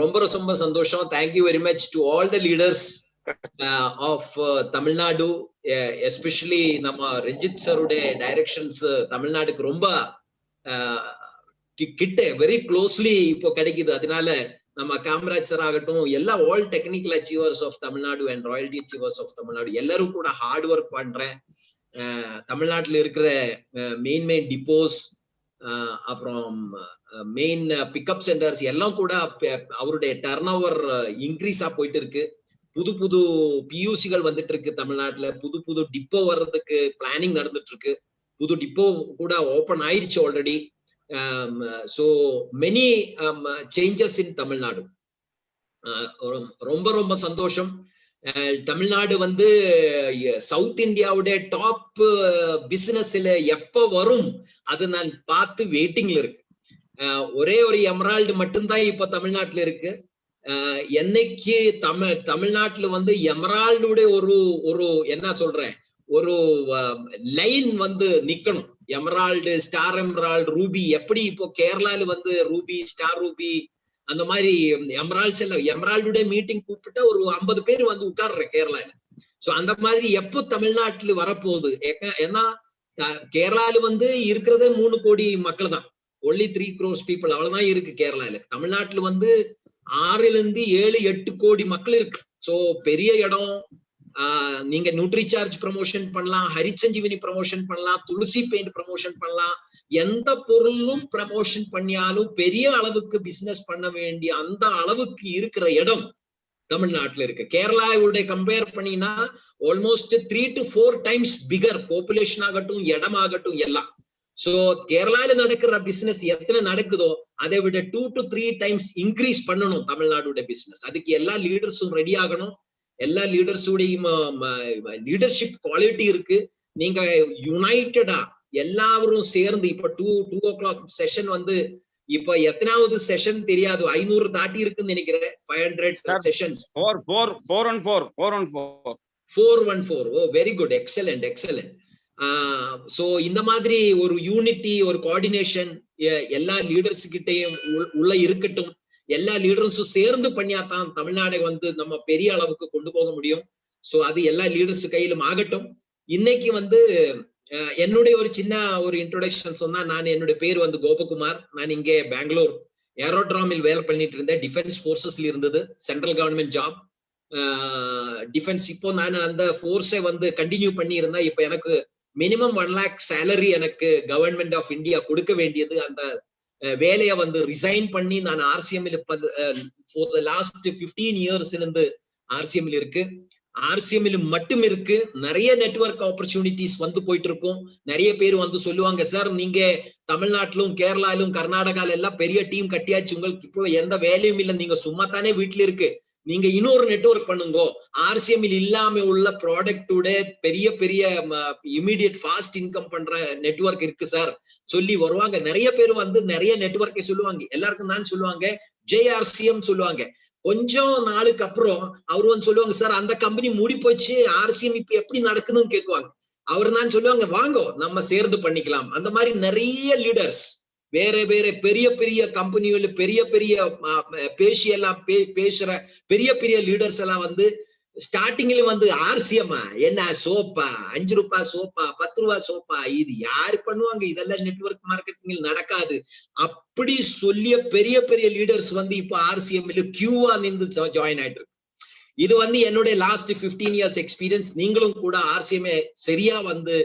ரொம்ப ரொம்ப சந்தோஷம். Thank you very much to all the leaders of Tamil Nadu, especially நம்ம ரஞ்சித் சருடைய டைரக்ஷன்ஸ் தமிழ்நாடுக்கு ரொம்ப கிட்ட வெரி க்ளோஸ்லி இப்போ கிடைக்குது. அதனால நம்ம காமராஜ் சார் ஆகட்டும், எல்லா all technical achievers of Tamil Nadu and royalty achievers of Tamil Nadu எல்லாரும் கூட ஹார்ட் ஒர்க் பண்றேன். தமிழ்நாட்டுல இருக்கிற மெயின் டிப்போஸ், அப்புறம் மெயின் பிக்கப் சென்டர்ஸ் எல்லாம் கூட அவருடைய டர்ன் ஓவர் இன்க்ரீஸா போயிட்டு இருக்கு. புது புது பியூசிகள் வந்துட்டு இருக்கு தமிழ்நாட்டுல. புது புது டிப்போ வர்றதுக்கு பிளானிங் நடந்துட்டு இருக்கு. புது டிப்போ கூட ஓபன் ஆயிடுச்சு already. So many changes in Tamil Nadu. ரொம்ப ரொம்ப சந்தோஷம். தமிழ்நாடு வந்து சவுத் இந்தியாவுடைய டாப் பிசினஸ்ல எப்ப வரும் அது நான் பார்த்து வெயிட்டிங்ல இருக்கு. ஒரே ஒரு எமரால்டு மட்டும்தான் இப்ப தமிழ்நாட்டுல இருக்கு. என்னைக்கு தமிழ்நாட்டுல வந்து எமரால்டுடைய ஒரு என்ன சொல்றேன், ஒரு லைன் வந்து நிக்கணும். எமரால்டு, ஸ்டார் எமரால்டு, ரூபி, எப்படி இப்போ கேரளால வந்து ரூபி, ஸ்டார் ரூபி, அந்த மாதிரி எமரால்ட்ஸ் எல்லாம் எமரால்டுடைய மீட்டிங் கூப்பிட்டா ஒரு 50 பேர் வந்து உட்கார்ற கேரளால. சோ அந்த மாதிரி எப்போ தமிழ்நாட்டுல வரப்போகுது? ஏன்னா கேரளால வந்து இருக்கிறதே 3 கோடி மக்கள் தான், ஒன்லி 3 crores people அவ்வளவுதான் இருக்கு கேரளால. தமிழ்நாட்டுல வந்து 6-7-8 கோடி மக்கள் இருக்கு. சோ பெரிய இடம். நீங்க நியூட்ரி சார்ஜ் ப்ரமோஷன் பண்ணலாம், ஹரிசஞ்சீவினி ப்ரமோஷன் பண்ணலாம், துளசி பெயிண்ட் ப்ரமோஷன் பண்ணலாம். எந்த பொருளும் ப்ரமோஷன் பண்ணியாலும் பெரிய அளவுக்கு பிசினஸ் பண்ண வேண்டிய அந்த அளவுக்கு இருக்கிற இடம் தமிழ்நாட்டுல இருக்கு. கேரளாவுடைய கம்பேர் பண்ணினா almost 3 to 4 times figure population ஆகட்டும், இடமாகட்டும் எல்லாம். சோ கேரளால நடக்கிற பிசினஸ் எத்தனை நடக்குதோ அதை விட 2 to 3 times இன்க்ரீஸ் பண்ணணும் தமிழ்நாடுடைய பிசினஸ். அதுக்கு எல்லா லீடர்ஸும் ரெடி ஆகணும். எல்லா லீடர்ஸுடைய லீடர்ஷிப் குவாலிட்டி இருக்கு. நீங்க யுனைட்டடா எல்லாரும் சேர்ந்து இப்ப 2 o'clock செஷன் வந்து இப்ப எத்தனாவது செஷன் தெரியாது, 500 தாட்டி இருக்குன்னு நினைக்கிறேன். 500 sessions. 414. Oh very good, excellent excellent. So இந்த மாதிரி ஒரு யூனிட்டி, ஒரு கோஆர்டினேஷன் எல்லா லீடர்ஸ் கிட்டையும் உள்ள இருக்கட்டும். எல்லா லீடர்ஸும் சேர்ந்து பண்ணியாதான் தமிழ்நாடை வந்து நம்ம பெரிய அளவுக்கு கொண்டு போக முடியும். சோ அது எல்லா லீடர்ஸ் கையிலும் ஆகட்டும். இன்னைக்கு வந்து என்னுடைய ஒரு சின்ன ஒரு இன்ட்ரோடக்ஷன் சொன்னா, நான் என்னுடைய பேர் வந்து கோபகுமார். நான் இங்கே பெங்களூர் ஏரோட்ராமில் வேலை பண்ணிட்டு இருந்தேன். டிஃபென்ஸ் போர்சஸ்ல இருந்தது, சென்ட்ரல் கவர்மெண்ட் ஜாப் டிஃபென்ஸ். இப்போ நான் அந்த போர்ஸை வந்து கண்டினியூ பண்ணி இருந்தா இப்ப எனக்கு மினிமம் 1 lakh சேலரி எனக்கு கவர்மெண்ட் ஆஃப் இந்தியா கொடுக்க வேண்டியது. அந்த வேலையை வந்து ரிசைன் பண்ணி நான் ஆர்சிஎம்ல ஃபார் தி லாஸ்ட் 15 years இருந்து ஆர்சிஎம்ல இருக்கு. ஆர்சிஎம்ல மட்டும் இருக்கு. நிறைய நெட்வொர்க் ஆப்பர்ச்சுனிட்டிஸ் வந்து போயிட்டு இருக்கும். நிறைய பேர் வந்து சொல்லுவாங்க, சார் நீங்க தமிழ்நாட்டிலும் கேரளாலும் கர்நாடகால எல்லாம் பெரிய டீம் கட்டியாச்சு, உங்களுக்கு இப்போ எந்த வேலையும் இல்லை, நீங்க சும்மா தானே வீட்டுல இருக்கு, நீங்க இன்னொரு நெட்வொர்க் பண்ணுங்க. ஆர்சிஎம்ல இல்லாம உள்ள ப்ராடக்டோட பெரிய பெரிய இமீடியட் ஃபாஸ்ட் இன்கம் பண்ற நெட்வொர்க் இருக்கு சார் சொல்லி வருவாங்க. நிறைய பேர் வந்து நிறைய நெட்வொர்க்கை சொல்லுவாங்க. எல்லாருக்கும் தான் சொல்லுவாங்க, ஜேஆர்சிஎம் சொல்லுவாங்க. கொஞ்சம் நாளுக்கு அப்புறம் அவரு வந்து சொல்லுவாங்க, சார் அந்த கம்பெனி மூடி போச்சு, ஆர்சிஎம் இப்ப எப்படி நடக்குதுன்னு கேட்குவாங்க. அவர் தான் சொல்லுவாங்க, வாங்கோ நம்ம சேர்ந்து பண்ணிக்கலாம். அந்த மாதிரி நிறைய லீடர்ஸ் வேற வேற பெரிய பெரிய கம்பெனிகள், பெரிய பெரிய பேசுற பெரிய பெரிய லீடர்ஸ் எல்லாம் வந்து ஸ்டார்டிங்ல வந்து ஆர்சிஎம் என்ன சோப்பா, 5 ரூபாய் சோப்பா, 10 ரூபாய் சோப்பா, இது யாரு பண்ணுவாங்க, இதெல்லாம் நெட்வொர்க் மார்க்கெட்டிங் நடக்காது அப்படி சொல்லிய பெரிய பெரிய லீடர்ஸ் வந்து இப்போ ஆர்சிஎம்ல கியூவா நின்று ஜாயின் ஆயிட்டு இருக்கு. இது வந்து என்னுடைய லாஸ்ட் 15 years எக்ஸ்பீரியன்ஸ். நீங்களும் கூட ஆர்சிஎம் சரியா வந்து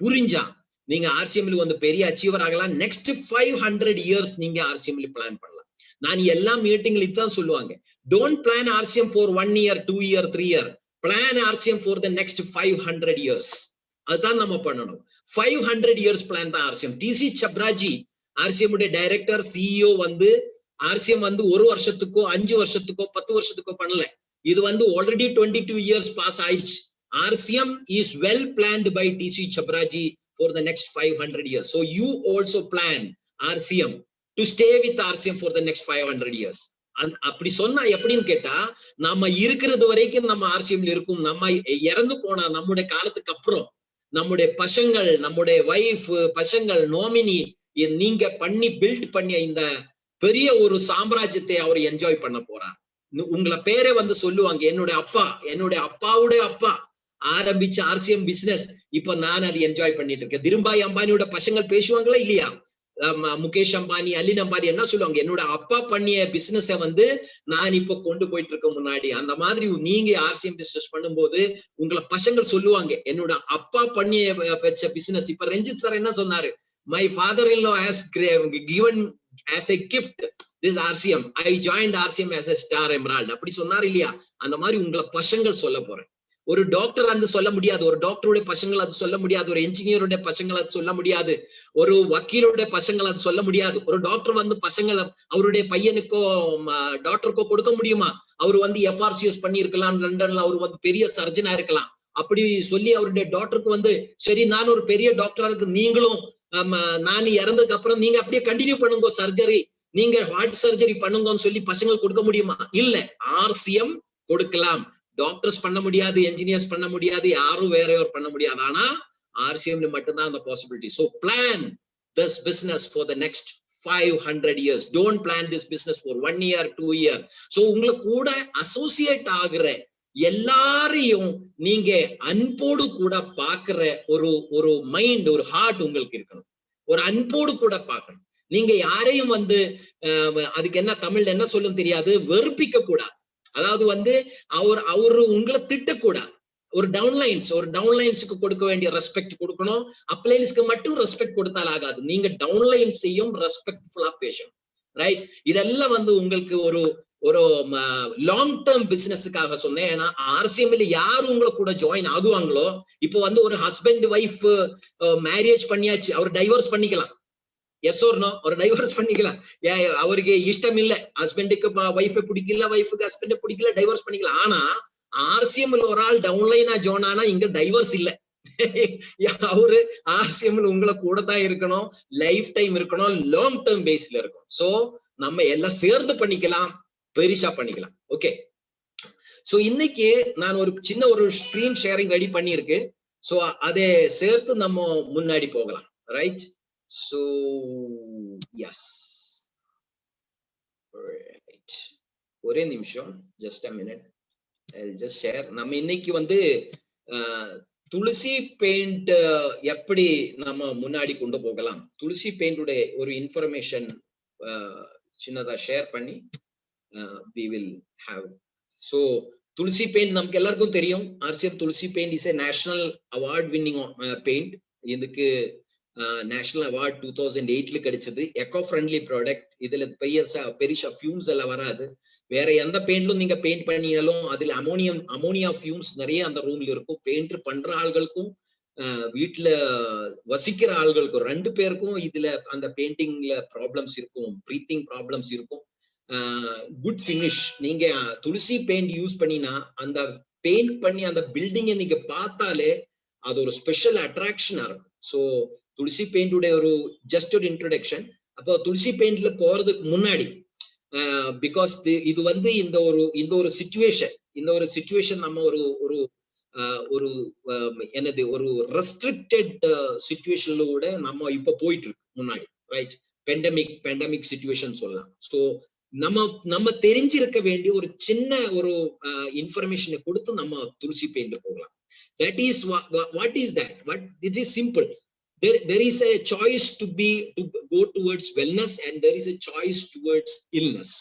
புரிஞ்சா நீங்க ஆர்சிஎம்ல வந்து பெரிய அச்சீவர் ஆகலாம். நெக்ஸ்ட் 500 years நீங்க ஆர்சிஎம்ல பிளான் பண்ணலாம். நான் எல்லா மீட்டிங்ல இதுதான் சொல்லுவாங்க, don't plan RCM for 1 year 2 year 3 year, plan RCM for the next 500 years. அதுதான் நம்ம பண்ணணும். 500 years பிளான் தான் ஆர்சிஎம். டிசி சப்ராஜி ஆர்சிஎம் உடைய டைரக்டர், சிஇஓ வந்து ஆர்சிஎம் வந்து 1 வருஷத்துக்கோ 5 வருஷத்துக்கோ 10 வருஷத்துக்கோ பண்ணல. இது வந்து ஆல்ரெடி 22 years பாஸ் ஆயிடுச்சு. RCM is well planned by DC சப்ராஜி for the next 500 years. So you also plan RCM to stay with RCM for the next 500 years. அப்படி சொன்னா எப்படின்னு கேட்டா, நம்ம இருக்கிறது வரைக்கும் நம்ம ஆர்சிஎம்ல இருக்கும். நம்ம இறந்து போனா நம்முடைய காலத்துக்கு அப்புறம் நம்முடைய பசங்கள், நம்முடைய வைஃப் பசங்கள், நாமினி, நீங்க பண்ணி பில்ட் பண்ணிய இந்த பெரிய ஒரு சாம்ராஜ்யத்தை அவர் என்ஜாய் பண்ண போறார். உங்களை பேரை வந்து சொல்லுவாங்க, என்னுடைய அப்பாவுடைய அப்பா ஆரம்பிச்ச RCM பிசினஸ், இப்ப நான் அதை என்ஜாய் பண்ணிட்டு இருக்கேன். திரும்பாய் அம்பானியோட பசங்கள் பேசுவாங்களா இல்லையா? முகேஷ் அம்பானி, அலின் அம்பானி என்ன சொல்லுவாங்க, என்னோட அப்பா பண்ணிய பிசினஸ வந்து நான் இப்ப கொண்டு போயிட்டு இருக்க முன்னாடி. அந்த மாதிரி நீங்க RCM பிசினஸ் பண்ணும்போது உங்களை பசங்கள் சொல்லுவாங்க, என்னோட அப்பா பண்ணிய வச்ச பிசினஸ். இப்ப ரஞ்சித் சார் என்ன சொன்னாரு, my father-in-law has given as a gift this RCM. I joined RCM as a star emerald. அப்படி சொன்னார் இல்லையா? அந்த மாதிரி உங்களை பசங்கள் சொல்ல போறேன். ஒரு டாக்டர் அது சொல்ல முடியாது, ஒரு டாக்டருடைய பசங்கள் அது சொல்ல முடியாது, ஒரு என்ஜினியருடைய பசங்கள் அது சொல்ல முடியாது, ஒரு வக்கீலுடைய பசங்கள் அது சொல்ல முடியாது. ஒரு டாக்டர் வந்து பசங்களை அவருடைய பையனுக்கோ டாக்டருக்கோ கொடுக்க முடியுமா? அவர் வந்து FRCS பண்ணி இருக்கலாம், லண்டன்ல அவர் வந்து பெரிய சர்ஜனா இருக்கலாம். அப்படி சொல்லி அவருடைய டாக்டருக்கு வந்து சரி நான் ஒரு பெரிய டாக்டரா இருக்கு, நீங்களும் நான் இறந்ததுக்கு அப்புறம் நீங்க அப்படியே கண்டினியூ பண்ணுங்க சர்ஜரி, நீங்க ஹார்ட் சர்ஜரி பண்ணுங்கன்னு சொல்லி பசங்கள் கொடுக்க முடியுமா? இல்ல. RCM கொடுக்கலாம். டாக்டர்ஸ் பண்ண முடியாது, என்ஜினியர்ஸ் பண்ண முடியாது, யாரும் வேற யாரும் பண்ண முடியாது. ஆனா RCM மட்டும்தான் அந்த possibility. So plan this business for the next 500 years. Don't plan this business for 1 year, 2 year. So உங்களை கூட அசோசியேட் ஆகுற எல்லாரையும் நீங்க அன்போடு கூட பாக்குற ஒரு மைண்ட், ஒரு ஹார்ட் உங்களுக்கு இருக்கணும். ஒரு அன்போடு கூட பார்க்கணும். நீங்க யாரையும் வந்து அதுக்கு என்ன தமிழ்ல என்ன சொல்லும் தெரியாது, வெறுப்பிக்க கூடாது. அதாவது வந்து அவரு உங்களை திட்டக்கூடாது. ஒரு டவுன்லைன்ஸுக்கு கொடுக்க வேண்டிய ரெஸ்பெக்ட் கொடுக்கணும். அப்லைன்ஸ்க்கு மட்டும் ரெஸ்பெக்ட் கொடுத்தால் ஆகாது, நீங்க டவுன்லைன்ஸையும் ரெஸ்பெக்ட்ஃபுல்லா பேசணும். ரைட்? இதெல்லாம் வந்து உங்களுக்கு ஒரு லாங் டேர்ம் பிசினஸுக்காக சொன்னேன். ஏன்னா RCMல யாரு உங்களை கூட ஜாயின் ஆகுவாங்களோ, இப்போ வந்து ஒரு ஹஸ்பண்ட் ஒய்ஃப் மேரேஜ் பண்ணியாச்சு, அவர் டைவர்ஸ் பண்ணிக்கலாம். எஸ் ஓர் நோ? ஒரு டைவர்ஸ் பண்ணிக்கலாம். அவருக்கு இஷ்டம் இல்ல, ஹஸ்பண்டுக்கு ஒய்ஃபை பிடிக்கல, ஒய்ஃபுக்கு ஹஸ்பண்ட பிடிக்கல, டைவர்ஸ் பண்ணிக்கலாம். ஆனா RCMல ஒரு ஆள் டவுன்லைனா ஜாயின் ஆனா இங்க டைவர்ஸ் இல்ல. அவரு RCMல உங்களை கூட தான் இருக்கணும், லைஃப் டைம் இருக்கணும், லாங் டேர்ம் பேஸ்ல இருக்கும். சோ நம்ம எல்லாம் சேர்ந்து பண்ணிக்கலாம், பெரிசா பண்ணிக்கலாம். ஓகே, சோ இன்னைக்கு நான் ஒரு சின்ன ஒரு ஸ்கிரீன் ஷேரிங் ரெடி பண்ணிருக்கு. சோ அதை சேர்த்து நம்ம முன்னாடி போகலாம். ரைட்? So yes, right, ஒரே நிமிஷம், just a minute, I'll just share. நம்ம இன்னைக்கு வந்து துளசி பெயிண்ட் எப்படி நம்ம முன்னாடி கொண்டு போகலாம், துளசி பெயிண்டுடைய ஒரு இன்ஃபர்மேஷன் சின்னதா ஷேர் பண்ணி we will have. So Tulsi paint நமக்கு எல்லாருக்கும் தெரியும். RCM Tulsi paint is a national award winning paint. இதுக்கு நேஷனல் அவார்ட் 2008ல கிடைச்சது. Eco friendly product. இதுல பெரிசா ஃபியூம்ஸ் எல்லாம் வராது. வேற எந்த பெயிண்ட்லும் நீங்க பெயிண்ட் பண்ணினாலும் அதுல அமோனியா ஃபியூம்ஸ் நிறைய அந்த ரூம்ல இருக்கும். பெயிண்ட் பண்ற ஆள்களுக்கும் வீட்டுல வசிக்கிற ஆள்களுக்கும் 2 பேருக்கும் இதுல அந்த பெயிண்டிங்ல ப்ராப்ளம்ஸ் இருக்கும், பிரீத்திங் ப்ராப்ளம்ஸ் இருக்கும். Good finish. நீங்க துளசி பெயிண்ட் யூஸ் பண்ணினா அந்த பெயிண்ட் பண்ணி அந்த பில்டிங்கை நீங்க பார்த்தாலே அது ஒரு ஸ்பெஷல் அட்ராக்ஷனா இருக்கும். ஸோ துளசி பெயிண்டுடைய ஒரு ஜஸ்ட் ஒரு இன்ட்ரோடக்ஷன். அப்போ துளசி பெயிண்ட்ல போறதுக்கு முன்னாடி பிகாஸ் இது வந்து இந்த ஒரு சிச்சுவேஷன் நம்ம ஒரு என்னது ஒரு ரெஸ்ட்ரிக்டட் சிச்சுவேஷன்ல கூட நம்ம இப்ப போயிட்டு இருக்கு முன்னாடி. ரைட்? பெண்டமிக் சிச்சுவேஷன் சொல்லலாம். ஸோ நம்ம தெரிஞ்சிருக்க வேண்டிய ஒரு சின்ன ஒரு இன்ஃபர்மேஷனை கொடுத்து நம்ம துளசி பெயிண்ட்ல போகலாம். That is what is that? What it is simple. There is a choice to go towards wellness and there is a choice towards illness.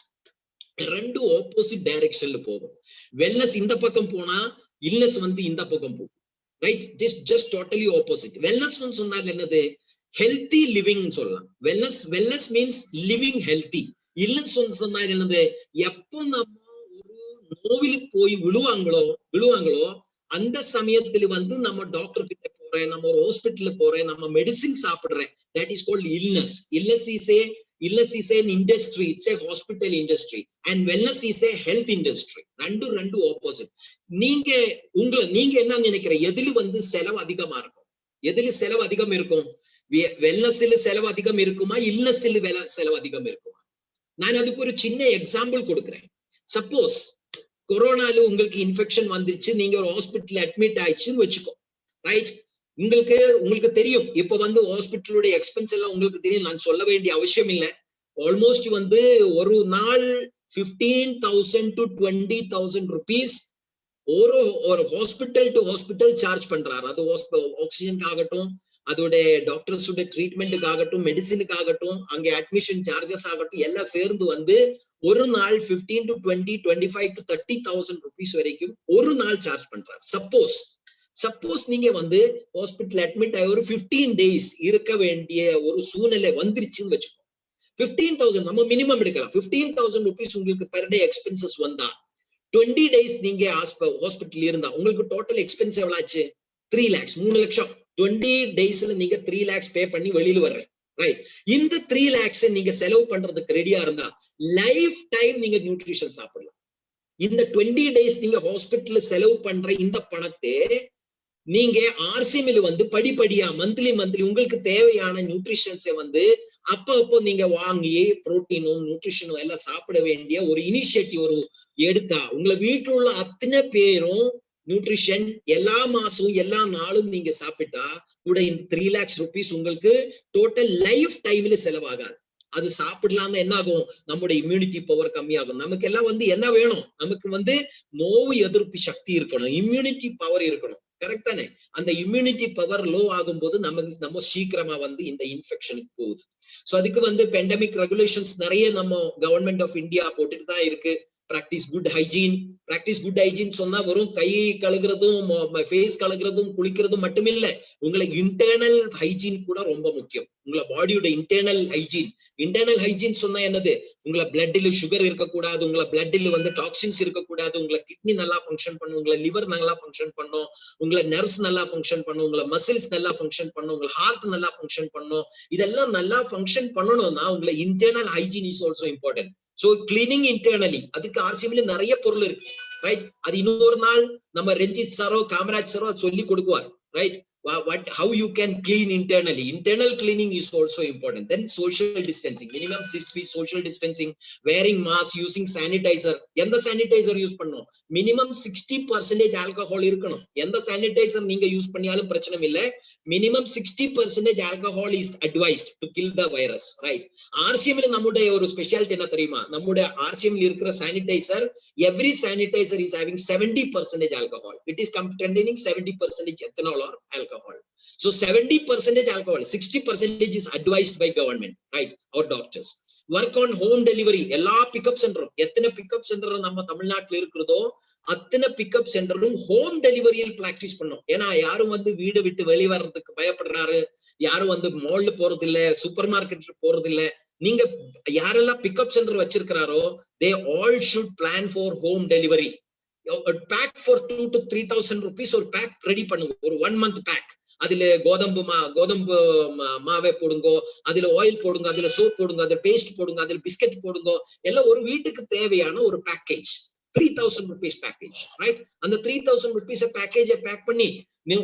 ரெண்டு ஆப்போசிட் டைரக்ஷன்ல போகும். வெல்னஸ் இந்த பக்கம் போனா illness வந்து இந்த பக்கம் போகும். Right? just totally opposite. Wellness சொன்னால் என்னது? ஹெல்தி லிவிங் சொல்லலாம். Wellness means living healthy. Illness சொன்னால் என்னது? எப்போ நம்ம ஒரு நோவில் போய் விழுவாங்களோ அந்த சமயத்துல வந்து நம்ம டாக்டர் கிட்ட போறேன், நம்ம ஒரு ஹாஸ்பிட்டல் போறேன், நம்ம மெடிசின் சாப்பிடுறேன். That is called illness. Illness is an industry. It's a hospital industry. And wellness is a health industry. ரெண்டு ஆப்போசிட். நீங்க என்ன நினைக்கிற? எதுல வந்து செலவு அதிகமா இருக்கும்? எதுல செலவு அதிகம் இருக்கும்? வெல்னஸ்ல செலவு அதிகம் இருக்குமா, இல்னஸ்ல செலவு அதிகம் இருக்குமா? நான் அதுக்கு ஒரு சின்ன எக்ஸாம்பிள் கொடுக்குறேன். சப்போஸ் கொரோனால உங்களுக்கு இன்ஃபெக்ஷன் வந்துருச்சு, நீங்க ஒரு ஹாஸ்பிட்டல் அட்மிட் ஆயிடுச்சுன்னு வச்சுக்கோ. ரைட்? உங்களுக்கு தெரியும், இப்ப வந்து ஹாஸ்பிட்டலுடைய எக்ஸ்பென்ஸ் எல்லாம் உங்களுக்கு தெரியும், நான் சொல்ல வேண்டிய அவசியம் இல்லை. ஆல்மோஸ்ட் வந்து ஒரு நாள் 15,000 to 20,000 rupees ஒரு ஹாஸ்பிட்டல் டு ஹாஸ்பிட்டல் சார்ஜ் பண்றாரு. அது ஆக்சிஜனுக்கு ஆகட்டும், அதோட டாக்டர்ஸோட ட்ரீட்மெண்ட்டுக்கு ஆகட்டும், மெடிசினுக்கு ஆகட்டும், அங்க அட்மிஷன் சார்ஜஸ் ஆகட்டும், எல்லாம் சேர்ந்து வந்து ஒரு நாள் 15 to 20, 25 to 30,000 rupees வரைக்கும் ஒரு நாள் சார்ஜ் பண்றாரு. சப்போஸ் நீங்க வந்து ஹாஸ்பிட்டல் அட்மிட் ஆகி ஒரு 15 days இருக்க வேண்டிய ஒரு சூழ்நிலை வந்துருச்சுன்னு வச்சுக்கோ. 15,000 நம்ம மினிமம் எடுக்கலாம். 15,000 rupees உங்களுக்கு பெர் டே எக்ஸ்பென்சஸ் வந்தா 20 days நீங்க ஹாஸ்பிட்டல் இருந்தா உங்களுக்கு டோட்டல் எக்ஸ்பென்ஸ் எவ்வளவு ஆச்சு? 3 lakhs, 3 லட்சம். 20 daysல நீங்க 3 lakhs பே பண்ணி வெளியில வர்றேன், ரைட்? இந்த 3 lakhs நீங்க செலவு பண்றதுக்கு ரெடியா இருந்தா லைஃப் டைம் நீங்க நியூட்ரிஷன் சாப்பிடலாம். இந்த 20 days நீங்க ஹாஸ்பிட்டல்ல செலவு பண்ற இந்த பணத்தை நீங்க ஆர்சிஎம்ல வந்து படிப்படியா மந்த்லி உங்களுக்கு தேவையான நியூட்ரிஷன்ஸை வந்து அப்போ நீங்க வாங்கி புரோட்டீனும் நியூட்ரிஷனும் எல்லாம் சாப்பிட வேண்டிய ஒரு இனிஷியேட்டிவ் ஒரு எடுத்தா உங்களை வீட்டுல உள்ள அத்தனை பேரும் நியூட்ரிஷன் எல்லா மாசம் எல்லா நாளும் நீங்க சாப்பிட்டா கூட இந்த 3 lakhs rupees உங்களுக்கு டோட்டல் லைஃப் டைம்ல செலவாகாது. அது சாப்பிடலாம்னு என்ன ஆகும்? நம்முடைய இம்யூனிட்டி பவர் கம்மியாகும். நமக்கு எல்லாம் வந்து என்ன வேணும்? நமக்கு வந்து நோய் எதிர்ப்பு சக்தி இருக்கணும், இம்யூனிட்டி பவர் இருக்கணும், கரெக்ட் தானே? அந்த இம்யூனிட்டி பவர் லோ ஆகும்போது நம்ம சீக்கிரமா வந்து இந்த இன்ஃபெக்ஷனுக்கு போகுது. சோ அதுக்கு வந்து பெண்டமிக் ரெகுலேஷன்ஸ் நிறைய நம்ம கவர்மெண்ட் ஆஃப் இந்தியா போட்டுட்டு தான் இருக்கு. பிராக்டிஸ் குட் ஹைஜீன் சொன்னா வெறும் கை கழுகுறதும் ஃபேஸ் கழுகுறதும் குளிக்கிறதும் மட்டுமில்ல, உங்களுக்கு இன்டர்னல் ஹைஜீன் கூட ரொம்ப முக்கியம். உங்களை பாடியோட இன்டர்னல் ஹைஜீன் சொன்னா என்னது? உங்களை பிளட்ல சுகர் இருக்கக்கூடாது, உங்களை பிளட்ல வந்து டாக்ஸின்ஸ் இருக்கக்கூடாது, உங்களை கிட்னி நல்லா ஃபங்க்ஷன் பண்ணும், உங்களை லிவர் நல்லா ஃபங்க்ஷன் பண்ணும், உங்களை நர்வ்ஸ் நல்லா ஃபங்க்ஷன் பண்ணும், உங்களை மசில்ஸ் நல்லா ஃபங்க்ஷன் பண்ணும், உங்களை ஹார்ட் நல்லா ஃபங்க்ஷன் பண்ணும். இதெல்லாம் நல்லா ஃபங்க்ஷன் பண்ணணும்னா உங்களை internal hygiene is also important. So cleaning internally அதுக்கு ஆர்சிஎம்ல நிறைய பொருள் இருக்கு, ரைட்? அது இன்னொரு நாள் நம்ம ரஞ்சித் சாரோ காமராஜ் சாரோ சொல்லி கொடுக்குவார், right? How you can clean internally. Internal cleaning is also important. Then social distancing, minimum 6 feet social distancing, wearing mask, using sanitizer. எந்த sanitizer யூஸ் பண்ணணும்? மினிமம் 60% ஆல்கஹால் இருக்கணும். எந்த sanitizer நீங்க யூஸ் பண்ணியாலும் பிரச்சனை இல்லை, minimum 60% alcohol is advised to kill the virus, right? ஆர்சிஎம்ல நம்முடைய ஒரு ஸ்பெஷாலிட்டி என்ன தெரியுமா? நம்முடைய ஆர்சிஎம்ல இருக்கிற sanitizer, every sanitizer is having 70% alcohol. It is containing 70% ethanol or alcohol. So 70% alcohol, 60% is advised by government, right? Or doctors. Work on home delivery. எல்லா pickup சென்டரும், எத்தனை பிக்கப் சென்டர் நம்ம தமிழ்நாட்டில் இருக்கிறதோ அத்தனை பிக்கப் சென்டரும் ஹோம் டெலிவரியில் பிராக்டிஸ் பண்ணும். ஏன்னா யாரும் வந்து வீடு விட்டு வெளியே வர்றதுக்கு பயப்படுறாரு, யாரும் வந்து மால்ல போறது இல்ல, சூப்பர் மார்க்கெட் போறது இல்ல. நீங்க யாரெல்லாம் பிக்கப் சென்டர் வச்சிருக்கிறாரோ they all should plan for home delivery. A pack for 2,000 to 3,000 rupees ஒரு பேக் ரெடி பண்ணுங்க, ஒரு 1 month பேக். அதுல கோதம்பு மாவை போடுங்க, அதுல ஆயில் போடுங்க, அதுல சோப் போடுங்க, அதுல பேஸ்ட் போடுங்க, அதுல பிஸ்கட் போடுங்க. எல்லாம் ஒரு வீட்டுக்கு தேவையான ஒரு பேக்கேஜ், 3,000 rupees பேக்கேஜ், ரைட்? அந்த 3,000 rupees பேக்கேஜை பேக் பண்ணி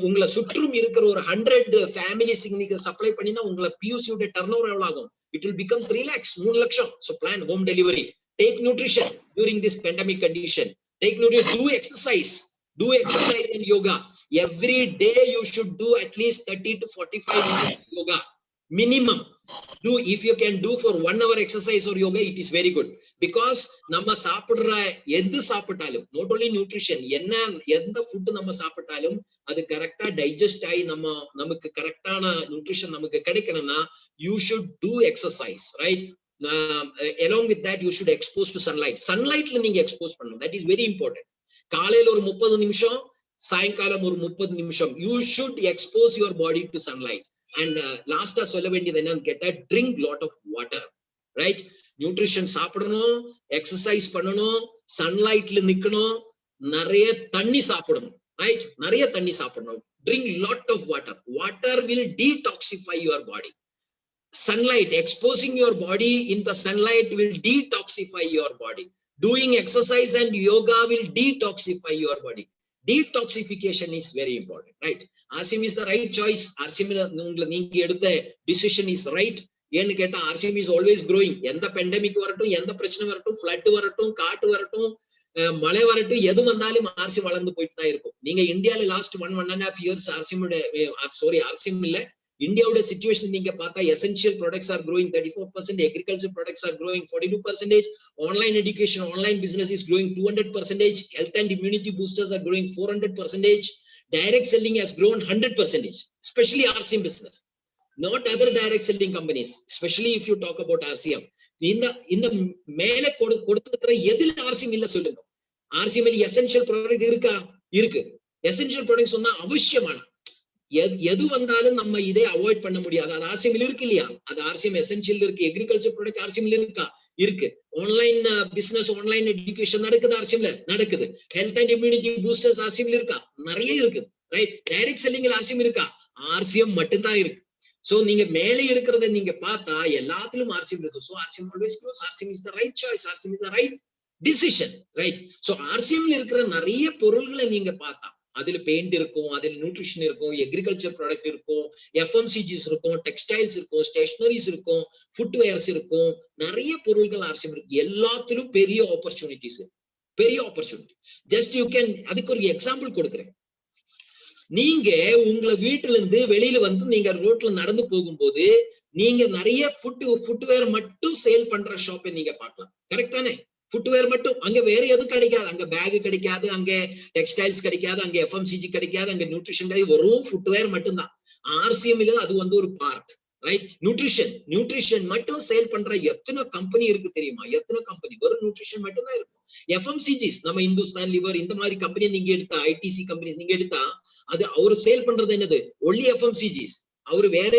உங்களை சுற்றும் இருக்கிற ஒரு 100 ஃபேமிலிஸ் நீங்க சப்ளை பண்ணினா உங்களை பியூசியோட டர்ன் ஓவர் எவ்வளவு ஆகும்? It will become 3 lakhs, 3 லட்சம். So plan home delivery. Take nutrition during this pandemic condition. Take nutrition, do exercise and yoga. Every day you should do at least 30 to 45 minutes yoga minimum. Do, if you can do for 1 hour exercise or yoga, it is very good. Because நம்ம சாப்பிடுற எது சாப்பிட்டாலும், not only nutrition, எந்த food நம்ம சாப்பிட்டாலும் அது கரெக்டா digest ஆகி நமக்கு கரெக்டான நியூட்ரிஷன் நமக்கு கிடைக்கணும்னா you should do exercise, right? Along with that you should expose to sunlightல நீங்க எக்ஸ்போஸ் பண்ணணும். that is very important. காலையில ஒரு 30 நிமிஷம், சாயங்காலம் ஒரு 30 நிமிஷம் you should expose your body to sunlight. And லாஸ்டா சொல்ல வேண்டியது என்னன்னு கேட்டா, drink lot of water, right? Nutrition சாப்பிடணும், எக்ஸசைஸ் பண்ணணும், சன்லைட்ல நிக்கணும், நிறைய தண்ணி சாப்பிடணும், ரைட்? நிறைய தண்ணி சாப்பிடணும். drink lot of water will detoxify your body. Sunlight, exposing your body in the sunlight will detoxify your body. Doing exercise and yoga will detoxify your body. Detoxification is very important, right? RCM is the right choice. RCM நீங்க எடுத்த decision is right. ஏன்னு கேட்டா RCM is always growing. எந்த pandemic வரட்டும், எந்த பிரச்சனை வரட்டும், flood வரட்டும், காட்டு வரட்டும், மழை வரட்டும், எது வந்தாலும் RCM வளர்ந்து போயிட்டு தான் இருக்கும். நீங்க இந்தியால லாஸ்ட் 1.5 years RCM இல்ல இந்தியாவோட சிச்சுவேஷன் நீங்க பார்த்தா essential products are growing 34%, agriculture products are growing 42%, online education, online business is growing 200%, health and immunity boosters are growing 400%, direct selling has grown 100%, especially RCM business, not other direct selling companies, especially if you talk about RCM. இந்த மேல கொடுத்திருக்கிற எதில் RCM இல்ல சொல்லுங்க. RCM essential product இருக்கா? இருக்கு. essential product சொன்னா அவசியமான எது வந்தாலும் நம்ம இதை அவாய்ட் பண்ண முடியாது. அது RCM இருக்கு இல்லையா? அது RCM essential இருக்கு. agriculture product RCM இருக்கா? இருக்கு. ஆன்லைன் பிசினஸ், ஆன்லைன் எஜுகேஷன் நடக்குது RCM நடக்குது. Health and immunity boosters RCM இருக்கா? நிறைய இருக்கு. ரைட்? டைரக்ட் செல்லிங் RCM இருக்கா? RCM மட்டும்தான் இருக்கு. சோ நீங்க மேலே இருக்கிறத நீங்க பார்த்தா எல்லாத்திலும் RCM இருக்கு. So RCM always grows. RCM is the right choice. RCM is the right decision. Right? So RCM இருக்கிற நிறைய பொருள்களை நீங்க பார்த்தா அதுல பெயிண்ட் இருக்கும், அதுல நியூட்ரிஷன் இருக்கும், எக்ரிகல்ச்சர் ப்ராடக்ட் இருக்கும், எஃப்எம்சிஜிஸ் இருக்கும், டெக்ஸ்டைல்ஸ் இருக்கும், ஸ்டேஷனரிஸ் இருக்கும், ஃபுட்வேர்ஸ் இருக்கும், நிறைய பொருட்கள் RCM இருக்கு. எல்லாத்திலும் பெரிய ஆப்பர்ச்சுனிட்டிஸ், பெரிய ஆப்பர்ச்சுனிட்டி. ஜஸ்ட் யூ கேன், அதுக்கு ஒரு எக்ஸாம்பிள் கொடுக்குறேன். நீங்க உங்களை வீட்டுல இருந்து வெளியில வந்து நீங்க ரோட்ல நடந்து போகும்போது நீங்க நிறைய ஃபுட்வேர் மட்டும் சேல் பண்ற ஷாப்பை நீங்க பார்க்கலாம். கரெக்ட் தானே? ஃபுட்வேர் மட்டும். அங்க வேற எதுவும் கிடைக்காது. அங்க பேக் கிடைக்காது, அங்க டெக்ஸ்டைல்ஸ் கிடைக்காது, அங்க எஃப்எம்சிஜி கிடைக்காது, அங்க நியூட்ரிஷன் கிடையாது. வெறும் ஃபுட்வேர் மட்டும்தான். RCM அது வந்து ஒரு பார்ட். ரைட்? நியூட்ரிஷன் மட்டும் சேல் பண்ற எத்தனை கம்பெனி இருக்கு தெரியுமா? எத்தனை கம்பெனி வெறும் நியூட்ரிஷன் மட்டும் தான் இருக்கும். எஃப்எம்சிஜிஸ் நம்ம இந்துஸ்தான் லிவர் இந்த மாதிரி கம்பெனி நீங்க எடுத்தா, ஐடிசி கம்பெனி நீங்க எடுத்தா, அது அவரு சேல் பண்றது என்னது? ஒன்லி எஃப்எம்சிஜிஸ். அவரு வேற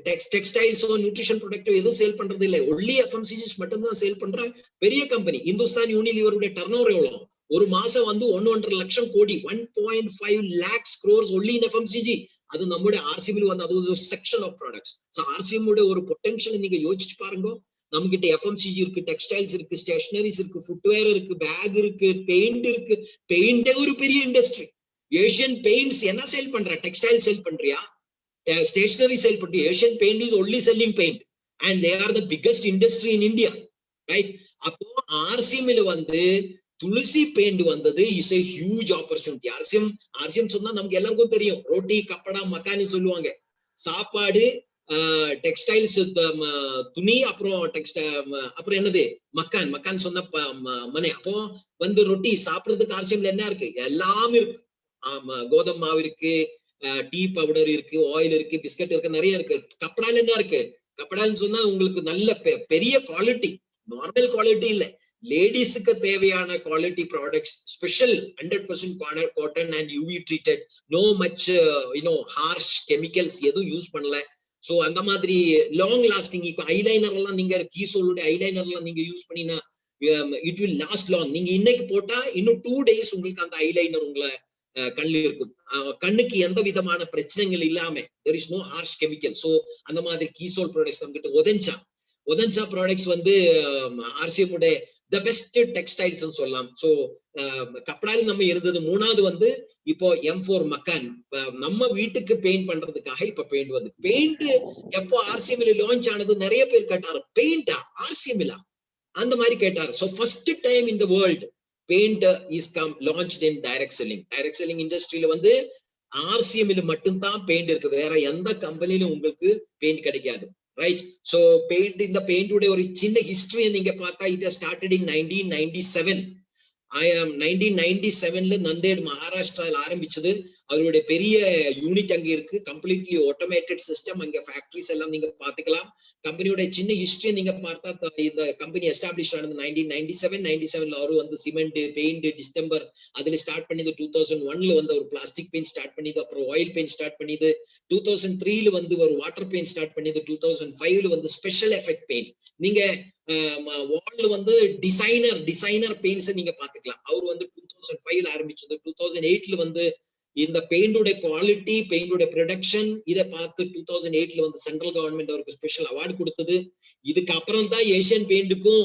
டெக்ஸ்டைல்ஸோ நியூட்ரிஷன் ப்ராடக்டோ எதுவும் சேல் பண்றது இல்லை. ஒன்லி எஃப்எம்சிஜிஸ் மட்டும் தான் சேல் பண்ற பெரிய கம்பெனி. இந்துஸ்தான் யூனிலிவருடைய டர்ன் ஓவர் எவ்வளவு? ஒரு மாசம் வந்து 1.5 லட்சம் கோடி, 1.5 lakhs crores only in FMCG. அது நம்முடைய RCM வந்து அது ஒரு section of products. So RCM உடைய ஒரு பொட்டன்ஷியல் நீங்க யோசிச்சு பாருங்க. நம்ம கிட்ட FMCG இருக்கு, டெக்ஸ்டைல்ஸ் இருக்கு, ஸ்டேஷனரிஸ் இருக்கு, ஃபுட்வேர் இருக்கு, பேக் இருக்கு, பெயிண்ட் இருக்கு. பெயிண்டே ஒரு பெரிய இண்டஸ்ட்ரி. ஏஷியன் பெயிண்ட்ஸ் என்ன சேல் பண்ற? டெக்ஸ்டைல் சேல் பண்றியா? ஸ்டேஷனரி சேல் பண்றியா? Asian paint is only selling paint and they are the biggest industry in India. Right? அப்போ RCM வந்து துளசி பெயிண்ட் வந்தது is a huge opportunity. RCM சொன்னா நமக்கு எல்லாருக்கும் தெரியும். ரோட்டி, கப்படா, மக்கானி சொல்லுவாங்க. சாப்பாடு, டெக்ஸ்டைல்ஸ், துணி, அப்புறம் என்னது? மக்கான் சொன்ன மனை. அப்போ வந்து ரொட்டி சாப்பிடுறதுக்கு RCM என்ன இருக்கு? எல்லாமே இருக்கு. கோதுமை மாவு இருக்கு, டீ பவுடர் இருக்கு, ஆயில் இருக்கு, பிஸ்கட் இருக்கு, நிறைய இருக்கு. கப்படால என்ன இருக்கு? கப்படான்னு சொன்னா உங்களுக்கு நல்ல பெரிய குவாலிட்டி, நார்மல் குவாலிட்டி இல்ல, லேடிஸுக்கு தேவையான quality products, special 100% cotton and UV treated, no much harsh chemicals எதுவும் யூஸ் பண்ணல. சோ அந்த மாதிரி லாங் லாஸ்டிங். இப்போ ஐலைனர் எல்லாம் நீங்க கீசோலுடைய ஐலைனர் எல்லாம் நீங்க யூஸ் பண்ணினா இட் வில் லாஸ்ட் லாங். நீங்க இன்னைக்கு போட்டா இன்னும் 2 days உங்களுக்கு அந்த ஐலைனர் உங்களை கண்ணு இருக்கும். கண்ணுக்கு எந்த விதமான பிரச்சனைகள் இல்லாம there is no harsh chemical. So அந்த மாதிரி கீசோல் ப்ராடக்ட்ஸ் நம்ம கிட்ட ஒதஞ்சா ப்ராடக்ட்ஸ் வந்து RCM உடைய தி பெஸ்ட் டெக்ஸ்டைல்ஸ் சொல்லலாம். சோ கப்படால நம்ம இருந்தது. மூணாவது வந்து இப்போ M4 மக்கான். நம்ம வீட்டுக்கு பெயிண்ட் பண்றதுக்காக இப்ப பெயிண்ட் வந்து, பெயிண்ட் எப்போ RCM லான்ச் ஆனது நிறைய பேர் கேட்டாரு, பெயிண்டா RCM அந்த மாதிரி கேட்டாரு. So first time in the world paint is launched in direct selling இண்டஸ்ட்ரியில வந்து RCM மட்டும்தான் பெயிண்ட் இருக்கு. வேற எந்த கம்பெனிலும் உங்களுக்கு பெயிண்ட் கிடைக்காது. ரைட்? சோ பெயிண்ட், இந்த பெயிண்ட் உடைய ஒரு சின்ன ஹிஸ்டரியை நீங்க பார்த்தா it started in 1997. 1997ல நந்தேட் மகாராஷ்டிரால ஆரம்பிச்சது. அவருடைய பெரிய யூனிட் அங்க இருக்கு. Completely automated system. அங்க ஃபேக்டரிஸ் எல்லாம் நீங்க பாத்துக்கலாம். கம்பெனியோட சின்ன ஹிஸ்டரி நீங்க பார்த்தா இந்த கம்பெனி எஸ்டாப்ளிஷ் ஆனது 1997. அவரு வந்து சிமெண்ட், பெயிண்ட், டிஸ்டம்பர் அதுல ஸ்டார்ட் பண்ணிது. 2001ல வந்து ஒரு பிளாஸ்டிக் பெயிண்ட் ஸ்டார்ட் பண்ணிது. அப்புறம் ஆயில் பெயிண்ட் ஸ்டார்ட் பண்ணிது. 2003ல வந்து ஒரு வாட்டர் பெயிண்ட் ஸ்டார்ட் பண்ணிது. 2005ல வந்து ஸ்பெஷல் எஃபெக்ட் பெயிண்ட். நீங்க வால்ல வந்து டிசைனர் பெயிண்ட்ஸ் நீங்க பாத்துக்கலாம். அவர் வந்து 2005ல ஆரம்பிச்சது. 2008ல வந்து இந்த பெயிண்டோட குவாலிட்டி, பெயிண்டோட ப்ரொடக்ஷன் இதை பார்த்து 2008ல வந்து சென்ட்ரல் கவர்மெண்ட் அவருக்கு ஸ்பெஷல் அவார்டு கொடுத்தது. இதுக்கு அப்புறம் தான் ஏஷியன் பெயிண்டுக்கும்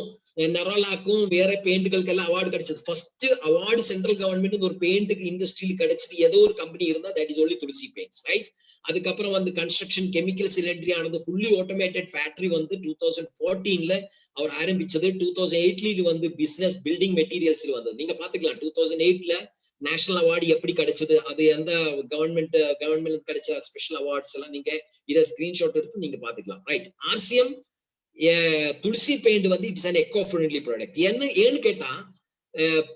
நெரோலாக்கும் வேற பெயிண்டுகளுக்கு எல்லாம் அவார்டு கிடைச்சது. ஃபர்ஸ்ட் அவார்டு சென்ட்ரல் கவர்மெண்ட் ஒரு பெயிண்ட்டுக்கு இண்டஸ்ட்ரியில கிடைச்சது ஏதோ ஒரு கம்பெனி இருந்தா that is only Tulsi paints. Right? அதுக்கப்புறம் வந்து கன்ஸ்ட்ரக்ஷன் கெமிக்கல்ஸ் என்ட்ரி ஆனது. ஃபுல்லி ஆட்டோமேட்டட் ஃபேக்டரி வந்து 2014ல அவர் ஆரம்பிச்சது. 2008ல வந்து பிசினஸ் பில்டிங் மெட்டீரியல்ஸ்ல வந்தது. நீங்க பாத்துக்கலாம் 2008ல நேஷனல் அவார்டு எப்படி கிடைச்சது, அது எந்த கவர்மெண்ட் கிடைச்ச ஸ்பெஷல் அவார்ட்ஸ் எல்லாம் நீங்க இதை ஸ்கிரீன்ஷாட் எடுத்து நீங்க பாத்துக்கலாம். ரைட். ஆர்சிஎம் துளசி பெயிண்ட் வந்து it's an echo friendly product. ஏன்னு கேட்டா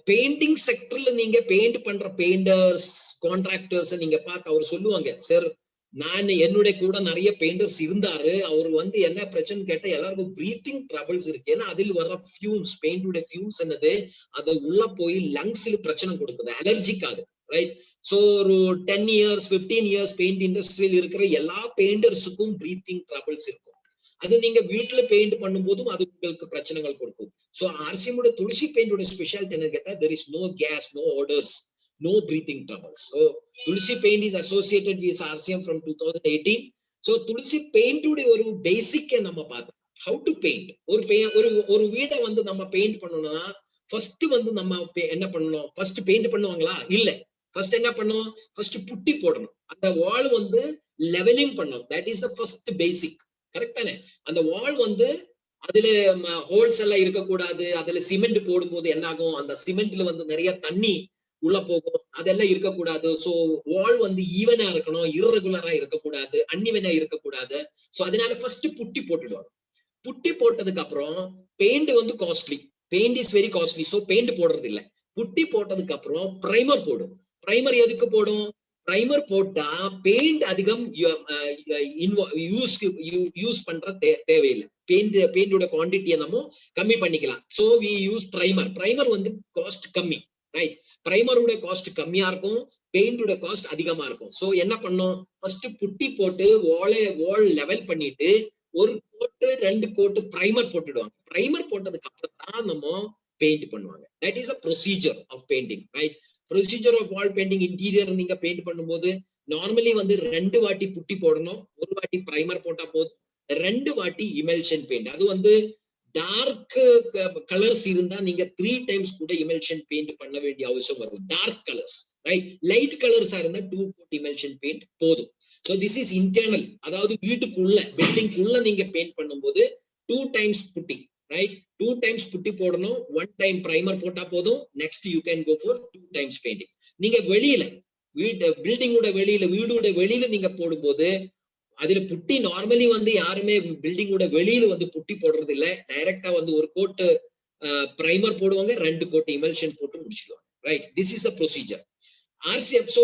பெயிண்டிங் செக்டர்ல நீங்க பெயிண்ட் பண்ற பெயிண்டர்ஸ் கான்ட்ராக்டர்ஸ் நீங்க பார்த்து அவர் சொல்லுவாங்க, சார் நான் என்னுடைய கூட நிறைய பெயிண்டர்ஸ் இருந்தாரு, அவர் வந்து என்ன பிரச்சனை கேட்டா எல்லாருக்கும் பிரீத்திங் ட்ரபிள்ஸ் இருக்கு. ஏன்னா அதில் வர்ற ஃபியூம்ஸ், பெயிண்டோட ஃபியூம்ஸ் என்னது அது உள்ள போய் லங்ஸ்ல பிரச்சனை கொடுக்குது, அலர்ஜிக் ஆகுது. ரைட். சோ ஒரு 10 years 15 years பெயிண்ட் இண்டஸ்ட்ரியில் இருக்கிற எல்லா பெயிண்டர்ஸுக்கும் பிரீத்திங் ட்ரபிள்ஸ் இருக்கும். அது நீங்க வீட்டுல பெயிண்ட் பண்ணும் போதும் அது உங்களுக்கு பிரச்சனைகள் கொடுக்கும். சோ ஆர்சிஎமோட துளசி பெயிண்டோட ஸ்பெஷாலிட்டி என்ன கேட்டா there is no gas, no odors, no breathing troubles. So tulsi paint is associated with RCM from 2018. So tulsi paint உடைய ஒரு பேசிக் நம்ம பார்த்தோம். how to paint ஒரு வீடை வந்து நம்ம பெயிண்ட் பண்ணணும்னா ஃபர்ஸ்ட் வந்து நம்ம என்ன பண்ணணும், ஃபர்ஸ்ட் பெயிண்ட் பண்ணுவாங்களா? இல்ல. ஃபர்ஸ்ட் என்ன பண்ணணும், ஃபர்ஸ்ட் புட்டி போடணும். அந்த வால் வந்து லெவலிங் பண்ணணும். That is the first basic. Correct தானே? அந்த வால் வந்து அதுல ஹோல்ஸ் எல்லாம் இருக்கக்கூடாது. அதுல சிமெண்ட் போடும்போது என்ன ஆகும், அந்த சிமெண்ட்ல வந்து நிறைய தண்ணி உள்ள போகும், அதெல்லாம் இருக்கக்கூடாது. சோ வால் வந்து ஈவனா இருக்கணும், இர்ரெகுலரா இருக்கக்கூடாது, அன்இவனா இருக்கக்கூடாது. சோ அதனால ஃபர்ஸ்ட் புட்டி போட்டுடுவாங்க. புட்டி போட்டதுக்கு அப்புறம் பெயிண்ட் வந்து costly, paint is very costly. So paint போடுறது இல்ல. புட்டி போட்டதுக்கு அப்புறம் பிரைமர் போடும். பிரைமர் எதுக்கு போடும்? பிரைமர் போட்டா பெயிண்ட் அதிகம் யூஸ் பண்ற தேவையில்லை. பெயிண்டோட குவான்டிட்டியை நம்ம கம்மி பண்ணிக்கலாம். So we use primer. Primer வந்து காஸ்ட் கம்மி. ரைட். பிரைமரோட காஸ்ட் கம்மியா இருக்கும், பெயிண்டோட காஸ்ட் அதிகமா இருக்கும். சோ என்ன பண்ணும், ஃபர்ஸ்ட் புட்டி போட்டு வால் லெவல் பண்ணிட்டு ஒரு கோட்டு 2 கோட்டு பிரைமர் போட்டுடுவாங்க. பிரைமர் போட்டதுக்கு அப்புறம் தான் நம்ம பெயிண்ட் பண்ணுவாங்க. That is a procedure of painting. Right. Procedure of wall painting interior நீங்க பெயிண்ட் பண்ணும்போது நார்மலி வந்து 2 வாட்டி புட்டி போடணும், 1 வாட்டி பிரைமர் போட்டா போதும், 2 வாட்டி இமெல்ஷன் பெயிண்ட். அது வந்து டார்க் கலர்ஸ் இருந்தா நீங்க 3 டைம்ஸ் கூட இமெல்ஷன் பெயிண்ட் பண்ண வேண்டிய அவசியம் வரும். Dark colours. ரைட். லைட் கலர்ஸா இருந்தா 2 கோட் இமெல்ஷன் பெயிண்ட் போதும். சோ திஸ் இஸ் இன்டர்னல், அதாவது வீட்டுக்குள்ள பில்டிங்குள்ள நீங்க பெயிண்ட் பண்ணும்போது 2 டைம்ஸ் புட்டி. ரைட். 2 டைம்ஸ் புட்டி போடணும், 1 டைம் பிரைமர் போட்டா போதும். Next you can go for 2 times painting. நீங்க வெளியில பில்டிங்கோட வெளியில வீடோட வெளியில நீங்க போடும்போது அதுல புட்டி நார்மலி வந்து யாருமே பில்டிங்கோட வெளியில வந்து புட்டி போடுறது இல்ல. டைரக்டா வந்து ஒரு கோட்டு பிரைமர் போடுவாங்க, 2 கோட்டு இமெல்ஷன் போட்டு முடிச்சிடுவாங்க. Right. This is the procedure. RCM. So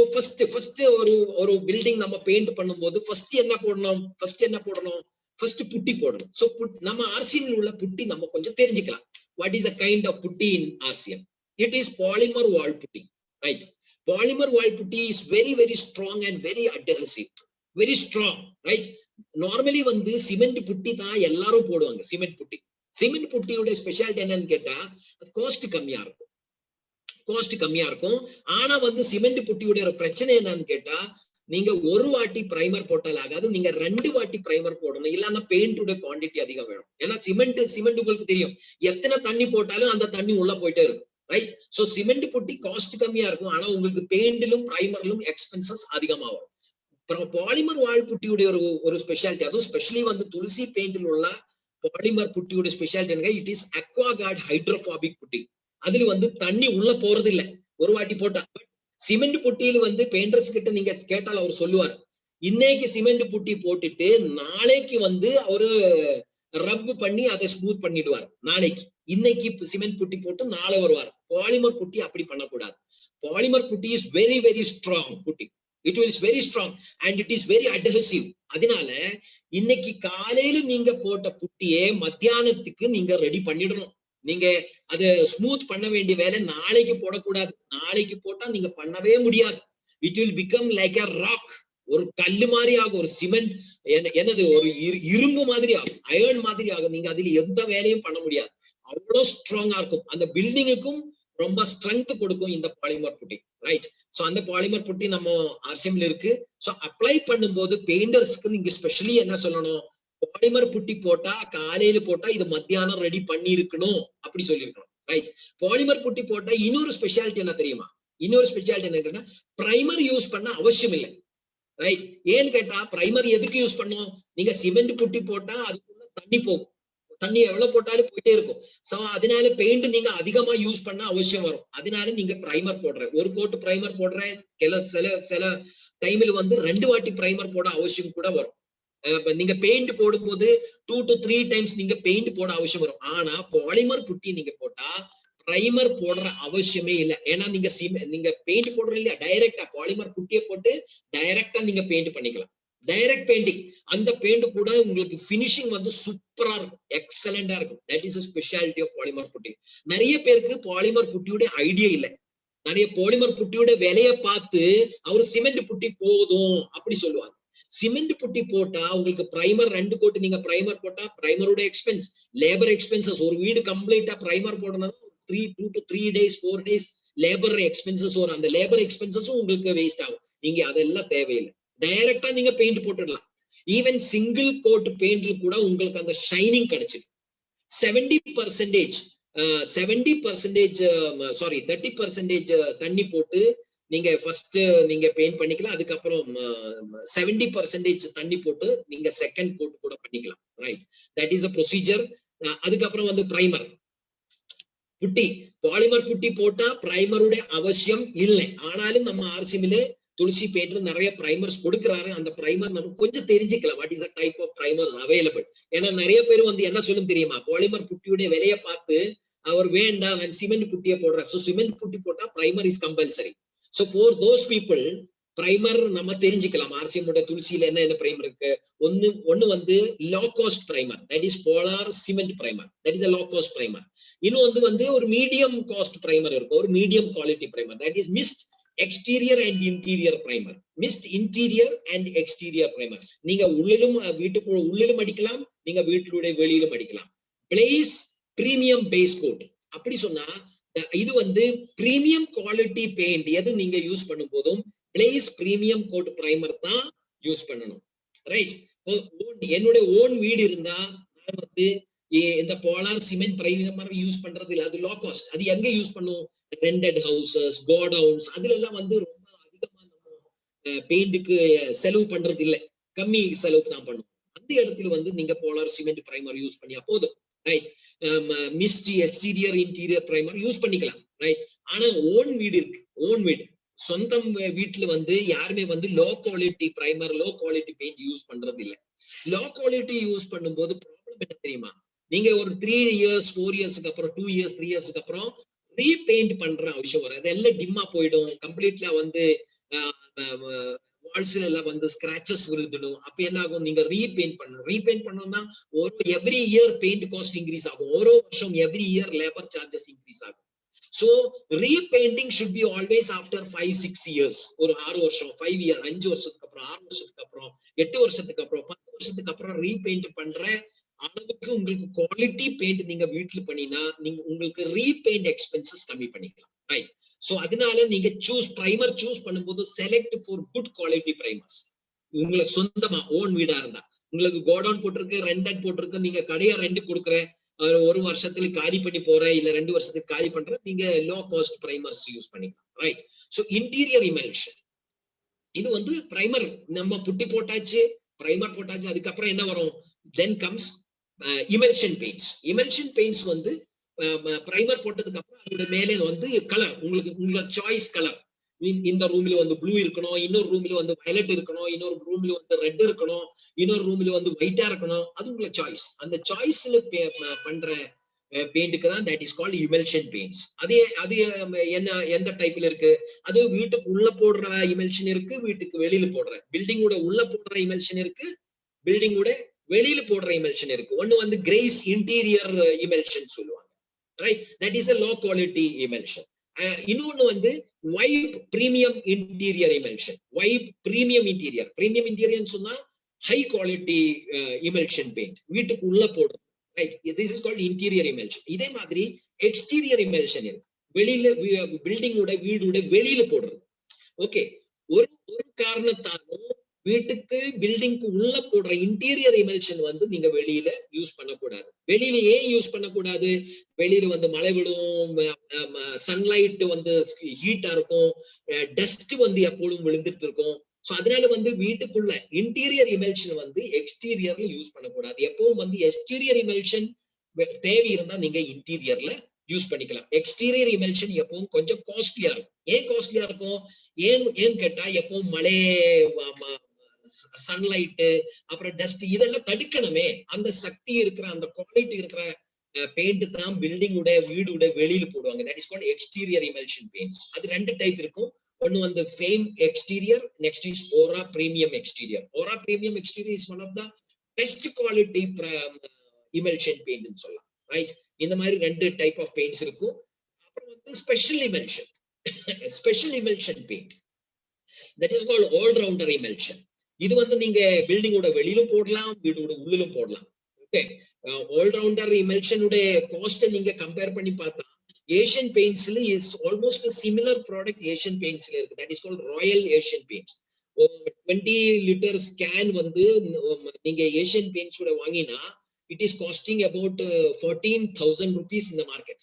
first ஒரு பில்டிங் நம்ம பெயிண்ட் பண்ணும்போது ஃபர்ஸ்ட் என்ன போடணும், ஃபர்ஸ்ட் புட்டி போடணும். சோ நம்ம ஆர்சிஎம் உள்ள புட்டி நம்ம கொஞ்சம் தெரிஞ்சுக்கலாம். What is the kind of putty in RCM? It is polymer wall putty. Right. Polymer wall putty is very very strong and very adhesive, very strong. Right. Normally வந்து cement putty தான் எல்லாரும் போடுவாங்க. Cement புட்டியோட speciality என்னன்னு கேட்டா cost கம்மியா இருக்கும். ஆனா வந்து சிமெண்ட் புட்டியோட ஒரு பிரச்சனை என்னன்னு கேட்டா நீங்க ஒரு வாட்டி பிரைமர் போட்டால் ஆகாது, நீங்க 2 வாட்டி பிரைமர் போடணும். இல்லன்னா பெயிண்டோட குவான்டிட்டி அதிகம் வேணும். ஏன்னா சிமெண்ட் உங்களுக்கு தெரியும், எத்தனை தண்ணி போட்டாலும் அந்த தண்ணி உள்ள போயிட்டே இருக்கும். ரைட். சோ சிமெண்ட் புட்டி காஸ்ட் கம்மியா இருக்கும், ஆனா உங்களுக்கு பெயிண்டிலும் பிரைமர்லும் எக்ஸ்பென்சஸ் அதிகமா வரும். பாலிமர் வால் புட்டியுடைய ஒரு ஸ்பெஷாலிட்டி, அதுவும் ஸ்பெஷலி வந்து துளசி பெயிண்டில் உள்ள பாலிமர் புட்டியோட speciality it is Aquaguard hydrophobic putty. அதுல வந்து தண்ணி உள்ள போறது இல்ல ஒரு வாட்டி போட்டா. சிமெண்ட் புட்டியில வந்து பெயிண்டர்ஸ் கிட்ட நீங்க கேட்டால் அவர் சொல்லுவார், இன்னைக்கு சிமெண்ட் புட்டி போட்டுட்டு நாளைக்கு வந்து அவரு ரப் பண்ணி அதை ஸ்மூத் பண்ணிடுவார். நாளைக்கு இன்னைக்கு சிமெண்ட் புட்டி போட்டு நாளை வருவார். பாலிமர் புட்டி அப்படி பண்ணக்கூடாது. Polymer Buti is very very strong Buti. It is very strong and it is very adhesive. அதனால இன்னைக்கு காலையில நீங்க போட்ட புட்டியே மத்தியானத்துக்கு நீங்க ரெடி பண்ணிடணும். நீங்க அதை ஸ்மூத் பண்ண வேண்டிய வேலை நாளைக்கு போடக்கூடாது. நாளைக்கு போட்டா நீங்க பண்ணவே முடியாது. It will become like a rock. ஒரு கல்லு மாதிரி ஆகும், ஒரு சிமெண்ட் என்னது ஒரு இரும்பு மாதிரி ஆகும், அயர்ன் மாதிரி ஆகும். நீங்க அதுல எந்த வேலையும் பண்ண முடியாது. அவ்வளவு ஸ்ட்ராங்கா இருக்கும். அந்த பில்டிங்குக்கும் ரொம்ப ஸ்ட்ரென்த் கொடுக்கும் இந்த பாலிமர் புட்டி. ரைட். சோ அந்த பாலிமர் புட்டி நம்ம ஆர்சிஎம்ல இருக்கு. சோ அப்ளை பண்ணும்போது பெயிண்டர்ஸ்க்கு நீங்க ஸ்பெஷலி என்ன சொல்லணும், பாலிமர் புட்டி போட்டா காலையில போட்டா இது மத்தியானம் ரெடி பண்ணி இருக்கணும் அப்படி சொல்லிருக்கணும். ரைட். பாலிமர் புட்டி போட்டா இன்னொரு ஸ்பெஷாலிட்டி என்ன தெரியுமா? என்ன பிரைமர் யூஸ் பண்ண அவசியம் இல்லை. ரைட். ஏன்னு கேட்டா பிரைமர் எதுக்கு யூஸ் பண்ணும், நீங்க சிமெண்ட் புட்டி போட்டா அதுக்குள்ள தண்ணி போகும். தண்ணி எவ்வளவு போட்டாலும் போயிட்டே இருக்கும். சோ அதனால பெயிண்ட் நீங்க அதிகமா யூஸ் பண்ண அவசியம் வரும். அதனால நீங்க பிரைமர் போடுற ஒரு கோட் பிரைமர் போடுற சில டைம்ல வந்து 2 வாட்டி பிரைமர் போட அவசியம் கூட வரும். நீங்க பெயிண்ட் போடும்போது 2 to 3 டைம்ஸ் நீங்க பெயிண்ட் போட அவசியம் வரும். ஆனா பாலிமர் புட்டி நீங்க போட்டா பிரைமர் போடுற அவசியமே இல்லை. ஏன்னா நீங்க பெயிண்ட் போடுற இல்லையா, டைரக்டா பாலிமர் புட்டியை போட்டு டைரக்டா நீங்க பெயிண்ட் பண்ணிக்கலாம். டைரக்ட் பெயிண்டிங், அந்த பெயிண்ட் கூட உங்களுக்கு பினிஷிங் வந்து சூப்பரா இருக்கும், எக்ஸலண்டா இருக்கும். That is speciality of polymer putty. நிறைய பேருக்கு பாலிமர் புட்டியோட ஐடியா இல்லை. நிறைய பாலிமர் புட்டியோட விலையை பார்த்து அவரு சிமெண்ட் புட்டி போதும் அப்படி சொல்லுவாங்க. சிமெண்ட் புட்டி போட்டா உங்களுக்கு பிரைமர் 2 கோட் நீங்க பிரைமர் போட்டா பிரைமரோட எக்ஸ்பென்ஸ், லேபர் எக்ஸ்பென்சஸ், ஒரு வீடு கம்ப்ளீட்டா பிரைமர் போடணும் 2 to 3 days 4 days labour expenses வரும். அந்த லேபர் எக்ஸ்பென்சஸும் உங்களுக்கு வேஸ்ட் ஆகும். நீங்க அதெல்லாம் தேவையில்லை, டைரக்டா நீங்க பெயிண்ட் போட்டுடலாம். ஈவன் சிங்கிள் கோட் பெயிண்ட்ல கூட உங்களுக்கு அந்த ஷைனிங் கிடைச்சிடும். 30% தண்ணி போட்டு நீங்க ஃபர்ஸ்ட் நீங்க பெயிண்ட் பண்ணிக்கலாம். அதுக்கப்புறம் 70% தண்ணி போட்டு நீங்க செகண்ட் கோட் கூட பண்ணிக்கலாம். Right, that is a procedure. அதுக்கப்புறம் வந்து பிரைமர் புட்டி, பாலிமர் புட்டி போட்டா பிரைமருடைய அவசியம் இல்லை. ஆனாலும் நம்ம ஆர்சிமில துளசி பெயிண்ட்ல நிறைய பிரைமர்ஸ் கொடுக்குறாரு. அந்த பிரைமர் நம்ம கொஞ்சம் தெரிஞ்சுக்கலாம், what is the type of primers available. ஏன்னா நிறைய பேர் வந்து என்ன சொல்லும் தெரியுமா, பாலிமர் புட்டியுடைய விலையை பார்த்து அவர் வேண்டாம் நான் சிமெண்ட் புட்டியை போடுறேன். ஸோ சிமெண்ட் புட்டி போட்டா primer is compulsory. So for those people primer நம்ம தெரிஞ்சுக்கலாம். ஆர்சிஎம் துளசியில என்ன பிரைமர் இருக்கு. ஒன்னு வந்து low cost primer, that is polar cement primer, that is low cost primer. இன்னும் வந்து ஒரு மீடியம் காஸ்ட் பிரைமர் இருக்கும், ஒரு medium quality primer, that is mixed exterior and interior primer. Mixed interior and exterior primer. நீங்க உள்ளிலும் வீட்டுக்குள்ள உள்ளிலும் அடிக்கலாம், நீங்க வீட்டுடைய வெளியிலும் அடிக்கலாம். பிளேஸ் பிரீமியம் பேஸ் கோட் அப்படி சொன்னா இது வந்து பிரீமியம் குவாலிட்டி பெயிண்ட் எது நீங்க யூஸ் பண்ணும் போதும் பிளேஸ் பிரீமியம் கோட் பிரைமர் தான் யூஸ் பண்ணணும். ரைட், என்னுடைய ஓன் வீடு இருந்தா நான் வந்து இந்த போலார் சிமெண்ட் பிரைமர் யூஸ் பண்றது இல்லை, அது லோ காஸ்ட். அது எங்க யூஸ் பண்ணும், ரெண்டட் ஹவுசஸ், கோடவுன்ஸ், அதுல எல்லாம் வந்து ரொம்ப அதிகமா நம்ம பெயிண்ட்டுக்கு செலவு பண்றது இல்லை, கம்மி செலவு தான் பண்ணும். அந்த இடத்துல வந்து நீங்க போலார் சிமெண்ட் பிரைமர் யூஸ் பண்ணியா போதும். Right, mixed exterior interior primer use பண்ணிக்கலாம். ரைட், ஆனா ஓன் வீடு இருக்கு, ஓன் வீடு சொந்தம் வீட்டுல வந்து யாருமே வந்து low quality primer low quality paint use பண்றது இல்லை. லோ குவாலிட்டி யூஸ் பண்ணும்போது ப்ராப்ளம் என்ன தெரியுமா, நீங்க ஒரு 3 years 4 yearsக்கு அப்புறம் 2 years 3 yearsக்கு அப்புறம் ரீபெயிண்ட் பண்ற அவசியம் வரும். அதெல்லாம் டிம்மா போயிடும், கம்ப்ளீட்ல வந்து வால்ஸ்ல எல்லாம் வந்து ஸ்கிராச்சஸ் விழுந்துடும். அப்ப என்ன ஆகும், நீங்க ரீபெயிண்ட் பண்ணணும். ரீபெயிண்ட் பண்ணணும்னா every year paint cost increase ஆகும், ஒரு வருஷம் every year labour charges increase ஆகும். So repainting should be always after 5-6 years. ஒரு 6 வருஷம் 5 years 5 வருஷத்துக்கு அப்புறம் 6 வருஷத்துக்கு அப்புறம் 8 வருஷத்துக்கு அப்புறம் 10 வருஷத்துக்கு அப்புறம் ரீபெயிண்ட் பண்ற அளவுக்கு உங்களுக்கு குவாலிட்டி பெயிண்ட் நீங்க வீட்டுல பண்ணினா நீங்க உங்களுக்கு ரீபெயிண்ட் எக்ஸ்பென்சஸ் கம்மி பண்ணிக்கலாம். ரைட், சோ அதனால நீங்க பிரைமர் சூஸ் பண்ணும்போது செலக்ட் ஃபார் குட் குவாலிட்டி பிரைமர்ஸ். உங்களுக்கு சொந்தமா ஓன் வீடா இருந்தா, உங்களுக்கு கோடவுன் போட்டிருக்கு, ரெண்டட் போட்டிருக்கு, நீங்க கடையா ரெண்டு கொடுக்குறேன், ஒரு வருஷத்துல காலி பண்ணி போறேன் இல்ல 2 வருஷத்துக்கு காலி பண்ற, நீங்க லோ காஸ்ட் பிரைமர்ஸ் யூஸ் பண்ணிக்கலாம். ரைட், சோ இன்டீரியர் இமல்ஷன் இது வந்து பிரைமர் நம்ம புட்டி போட்டாச்சு, பிரைமர் போட்டாச்சு, அதுக்கப்புறம் என்ன வரும், then comes emulsion paints. Emulsion paints வந்து பிரைமர் போட்டதுக்கு அப்புறம் அதோட மேலே வந்து கலர், உங்களோட சாய்ஸ் கலர். இந்த ரூம்ல வந்து ப்ளூ இருக்கணும், இன்னொரு ரூம்ல வந்து வயலட் இருக்கணும், இன்னொரு ரூம்ல வந்து ரெட் இருக்கணும், இன்னொரு ரூம்ல வந்து ஒயிட்டா இருக்கணும், அது உங்களோட சாய்ஸ். அந்த சாய்ஸ்ல பண்ற பெயிண்ட்க்கு தான் that is called emulsion paints. அது என்ன எந்த டைப்ல இருக்கு, அது வீட்டுக்கு உள்ள போடுற இமல்ஷன் இருக்கு, வீட்டுக்கு வெளியில போடுற, பில்டிங்கோட உள்ள போடுற இமல்ஷன் இருக்கு, பில்டிங்கோட வெளியில போடுற இமல்ஷன் இருக்கு. ஒன்னு வந்து கிரேஸ் இன்டீரியர் இமல்ஷன் சொல்லுவாங்க. Right, that is a low quality emulsion. இன்னொன்னு வந்து vibe premium interior emulsion. Vibe premium interior சொன்னா ஹை குவாலிட்டி எமல்ஷன் பெயிண்ட் வீட்டுக்கு உள்ள போடுறது. Right, this is called interior emulsion. இதே மாதிரி எக்ஸ்டீரியர் எமல்ஷன் இருக்கு, வெளியில பில்டிங்கோட வீடோட வெளியில போடுறது. ஓகே, ஒரு காரணத்தாலும் வீட்டுக்கு பில்டிங்க்கு உள்ள போடுற இன்டீரியர் எமல்ஷன் வந்து நீங்க வெளியில யூஸ் பண்ணக்கூடாது. வெளியில ஏன் யூஸ் பண்ணக்கூடாது, வெளியில வந்து மழை விழும், சன்லைட் வந்து ஹீட்டா இருக்கும், டஸ்ட் வந்து எப்பொழுதும் விழுந்துட்டு இருக்கும். சோ அதனால வந்து வீட்டுக்குள்ள இன்டீரியர் எமல்ஷன் வந்து எக்ஸ்டீரியர்ல யூஸ் பண்ணக்கூடாது. எப்பவும் வந்து எக்ஸ்டீரியர் எமல்ஷன் தேவை இருந்தா நீங்க இன்டீரியர்ல யூஸ் பண்ணிக்கலாம். எக்ஸ்டீரியர் இமல்ஷன் எப்பவும் கொஞ்சம் காஸ்ட்லியா இருக்கும். ஏன் காஸ்ட்லியா இருக்கும்? ஏன்னு கேட்டா எப்பவும் மழை, சன்லைட், அப்புறம் டஸ்ட் இதெல்லாம் தடுக்கணுமே. அந்த சக்தி இருக்கிற, அந்த குவாலிட்டி இருக்கிற பெயிண்ட் தான் பில்டிங்கோட வீடோட வெளியில போடுவாங்க. That is called exterior emulsion paints. அது 2 டைப் இருக்கும். ஒன்னு வந்து fame exterior, next is Aura premium exterior. Aura premium exterior is one of the best quality emulsion paint சொல்லலாம். ரைட்? இந்த மாதிரி 2 டைப் ஆஃப் பெயிண்ட்ஸ் இருக்கும். அப்புறம் வந்து special emulsion. Special emulsion paint that is called all rounder emulsion. இது வந்து நீங்க பில்டிங்கோட வெளியிலும் போடலாம், வீடோட உள்ளிலும் போடலாம். ஓகே, ஆல் ரவுண்டர் இமல்ஷனுடைய காஸ்ட் நீங்க கம்பேர் பண்ணி பார்த்தா ஏஷியன் பெயிண்ட்ஸ்ல is almost similar product Asian பெயிண்ட்ஸ்ல இருக்கு. That is called royal Asian paints. 20 litre ஸ்கேன் வந்து நீங்க ஏஷியன் பெயிண்ட்ஸோட வாங்கினா it is costing about 14,000 rupees in the market.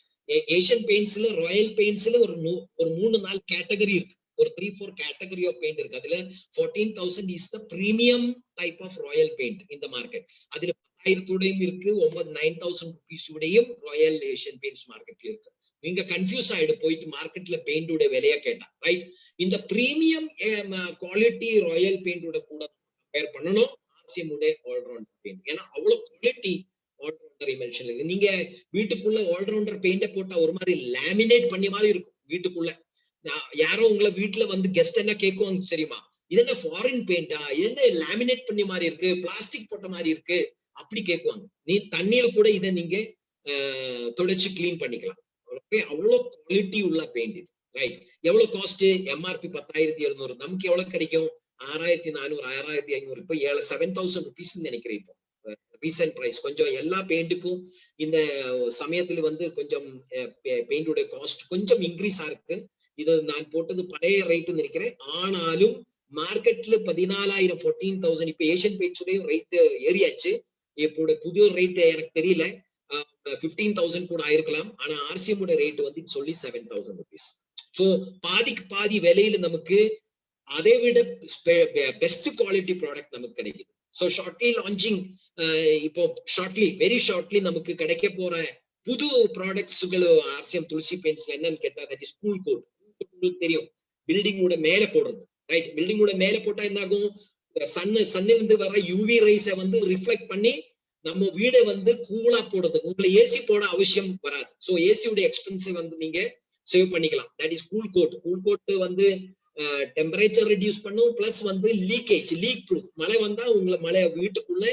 Asian பெயிண்ட்ஸ்ல, ராயல் பெயிண்ட்ஸ்ல ஒரு 3-4 கேட்டகரி இருக்கு. ஒரு 3-4 கேட்டகரி ஆஃப் பெயிண்ட் இருக்கு. அதுல 14,000 is the premium type of royal paint in the market. அதுல 10,000 இருக்கு, 9,000 rupees உடையும் ராயல் ஏஷியன் பெயிண்ட்ஸ் மார்க்கெட்ல இருக்கு. நீங்க கன்ஃபியூஸ் ஆயிடு போயிட்டு மார்க்கெட்ல பெயிண்டோட விலைய கேட்டா. ரைட்? இந்த பிரீமியம் குவாலிட்டி ராயல் பெயிண்டோட கூட கம்பேர் பண்ணணும் ஆர்சிஎம் உடைய ஆல்ரவுண்டர் பெயிண்ட். ஏன்னா அவ்வளவு குவாலிட்டி ஆல்ரவுண்டர் இமல்ஷன் இருக்கு. நீங்க வீட்டுக்குள்ள ஆல்ரவுண்டர் பெயிண்ட போட்டா ஒரு மாதிரி லேமினேட் பண்ணி மாதிரி இருக்கும் வீட்டுக்குள்ள. யாரோ உங்களை வீட்டுல வந்து கெஸ்ட் என்ன கேட்குவாங்க தெரியுமா? இது என்ன ஃபாரின் பெயிண்டா, என்ன லேமினேட் பண்ணி மாதிரி இருக்கு, பிளாஸ்டிக் போட்ட மாதிரி இருக்கு, அப்படி கேட்குவாங்க. நீ தண்ணியில் கூட இதை நீங்க தொடச்சு கிளீன் பண்ணிக்கலாம். ஓகே, அவ்வளவு குவாலிட்டி உள்ள பெயிண்ட் இது. ரைட்? எவ்வளவு காஸ்ட்? எம்ஆர்பி 10,700. நமக்கு எவ்வளவு கிடைக்கும்? 6,400, 6,500. இப்போ 7,000 rupees நினைக்கிறேன். இப்போ ரீசன்ட் பிரைஸ் கொஞ்சம் எல்லா பெயிண்ட்டுக்கும் இந்த சமயத்துல வந்து கொஞ்சம் பெயிண்டோட காஸ்ட் கொஞ்சம் இன்க்ரீஸ் ஆயிருக்கு. இது நான் போட்டது பழைய ரேட்டு நினைக்கிறேன். ஆனாலும் மார்க்கெட்ல 14,000, 14,000 இப்ப ஏஷியன் பெயிண்ட்ஸுடைய ரேட் ஏறியாச்சு. இப்போட புது ரேட் எனக்கு தெரியல, 15,000 கூட ஆயிருக்கலாம். ஆனா ஆர்சிஎம் உடைய ரேட் வந்து சொல்லி 7,000 rupees. சோ பாதிக்கு பாதி விலையில நமக்கு அதை விட பெஸ்ட் குவாலிட்டி ப்ராடக்ட் நமக்கு கிடைக்குது. சோ ஷார்ட்லி லான்ச்சிங், இப்போ ஷார்ட்லி, வெரி ஷார்ட்லி நமக்கு கிடைக்க போற புது ப்ராடக்ட்ஸ்கள் ஆர்சிஎம் துளசி பெயிண்ட்ஸ்ல என்னன்னு கேட்டா தட் இஸ் கூல் கோட். உங்களுக்கு தெரியும், பில்டிங்கோட மேல போடுறது. ரைட்? பில்டிங்கோட மேல போட்டா என்ன ஆகும்? சன்னில இருந்து வர யூவி ரைஸ வந்து ரிஃப்ளெக்ட் பண்ணி நம்ம வீடை வந்து கூலா போடுறது. உங்களை ஏசி போட அவசியம் வராது. சோ ஏசியோட எக்ஸ்பென்சிவ் வந்து நீங்க சேவ் பண்ணிக்கலாம். That is cool coat. Cool coat வந்து டெம்பரேச்சர் ரெடியூஸ் பண்ணும், பிளஸ் வந்து லீக்கேஜ், லீக் ப்ரூஃப். மழை வந்தா உங்களை வீட்டுக்குள்ள